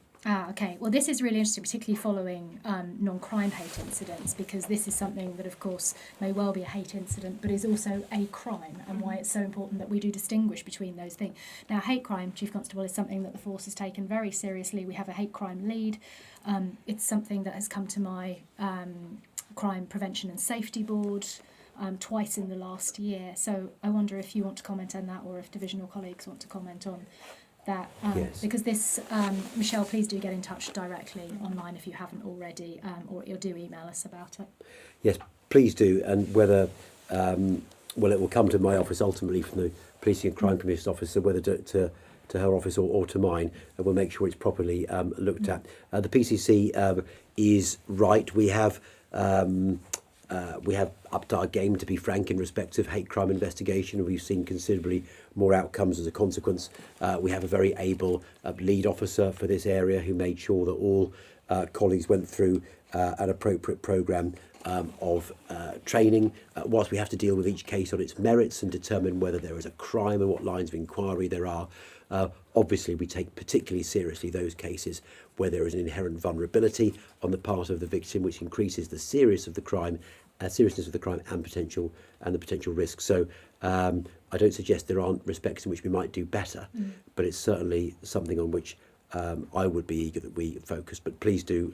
Okay. Well, this is really interesting, particularly following non-crime hate incidents, because this is something that, of course, may well be a hate incident, but is also a crime, and why it's so important that we do distinguish between those things. Now, hate crime, Chief Constable, is something that the force has taken very seriously. We have a hate crime lead. It's something that has come to my crime prevention and safety board twice in the last year. So I wonder if you want to comment on that, or if divisional colleagues want to comment on that, Yes. because this, Michelle, please do get in touch directly online if you haven't already, or do email us about it. Yes, please do. And whether, it will come to my office ultimately from the Policing and Crime Commissioner's office, so whether to her office or to mine, and we'll make sure it's properly looked at. The PCC is right. We have upped our game, to be frank, in respect of hate crime investigation. We've seen considerably more outcomes as a consequence. We have a very able lead officer for this area who made sure that all colleagues went through an appropriate programme of training. Whilst we have to deal with each case on its merits and determine whether there is a crime and what lines of inquiry there are, obviously we take particularly seriously those cases where there is an inherent vulnerability on the part of the victim, which increases the seriousness of the crime and the potential risk. So I don't suggest there aren't respects in which we might do better, but it's certainly something on which I would be eager that we focus. But please do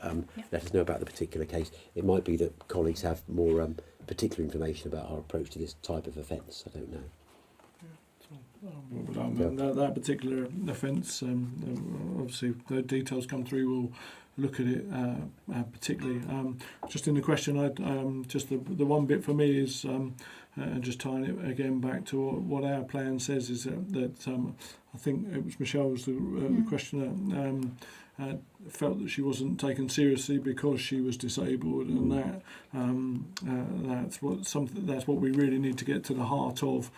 let us know about the particular case. It might be that colleagues have more particular information about our approach to this type of offence. I don't know. That particular offence, obviously the details come through, we'll look at it particularly. Just in the question, just the one bit for me is, and just tying it again back to what our plan says, is that I think it was Michelle was the questioner, felt that she wasn't taken seriously because she was disabled, and that's what we really need to get to the heart of,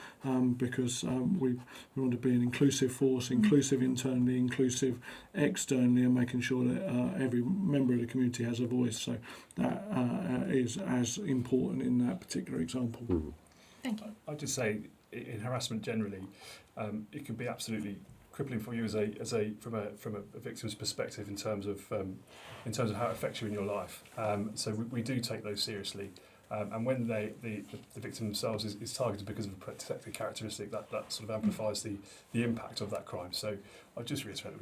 because we want to be an inclusive force, inclusive internally, inclusive externally, and making sure that every member of the community has a voice. So that is as important in that particular example. Thank you. I'd just say in harassment generally, it can be absolutely crippling for you from a victim's perspective in terms of how it affects you in your life. So we do take those seriously. And when the victim themselves is targeted because of a protected characteristic, that sort of amplifies the impact of that crime. So I just reiterate that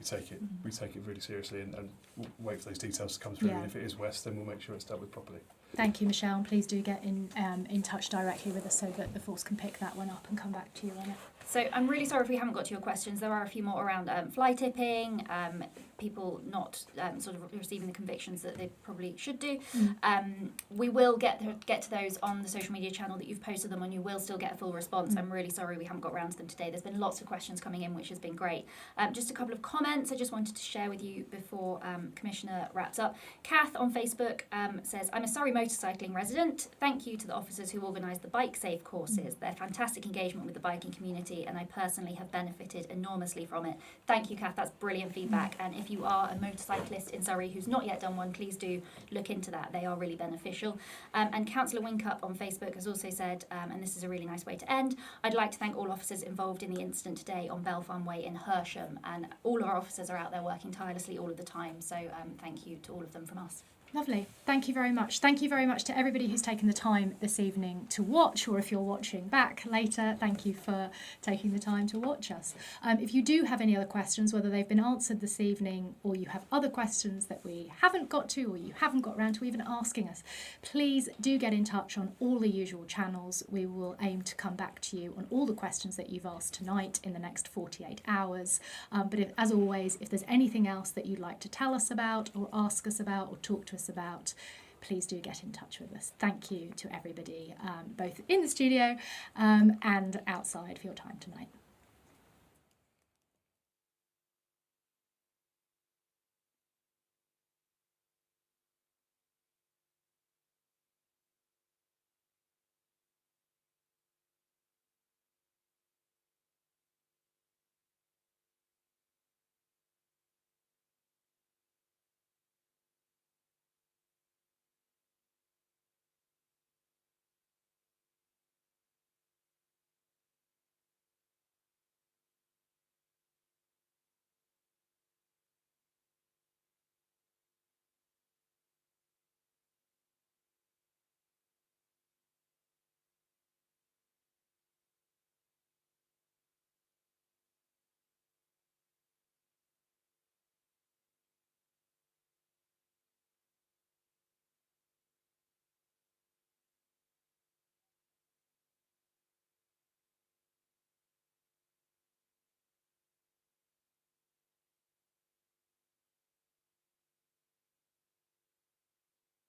we take it really seriously, and we'll wait for those details to come through. Yeah. And if it is West, then we'll make sure it's dealt with properly. Thank you, Michelle, and please do get in touch directly with us so that the force can pick that one up and come back to you on it. So I'm really sorry if we haven't got to your questions. There are a few more around fly tipping, people not sort of receiving the convictions that they probably should do. We will get to those on the social media channel that you've posted them on. You will still get a full response. I'm really sorry we haven't got around to them today. There's been lots of questions coming in, which has been great. Just a couple of comments I just wanted to share with you before Commissioner wraps up. Kath on Facebook says, I'm a Surrey motorcycling resident. Thank you to the officers who organised the Bike Safe courses. Their fantastic engagement with the biking community, and I personally have benefited enormously from it. Thank you, Kath. That's brilliant feedback. And if you are a motorcyclist in Surrey who's not yet done one, please do look into that. They are really beneficial. And Councillor Winkup on Facebook has also said, and this is a really nice way to end, I'd like to thank all officers involved in the incident today on Bell Farm Way in Hersham. And all of our officers are out there working tirelessly all of the time. So thank you to all of them from us. Lovely. Thank you very much. Thank you very much to everybody who's taken the time this evening to watch, or if you're watching back later, thank you for taking the time to watch us. If you do have any other questions, whether they've been answered this evening or you have other questions that we haven't got to, or you haven't got around to even asking us, please do get in touch on all the usual channels. We will aim to come back to you on all the questions that you've asked tonight in the next 48 hours. But as always, if there's anything else that you'd like to tell us about or ask us about or talk to us about, please do get in touch with us. Thank you to everybody, both in the studio and outside, for your time tonight.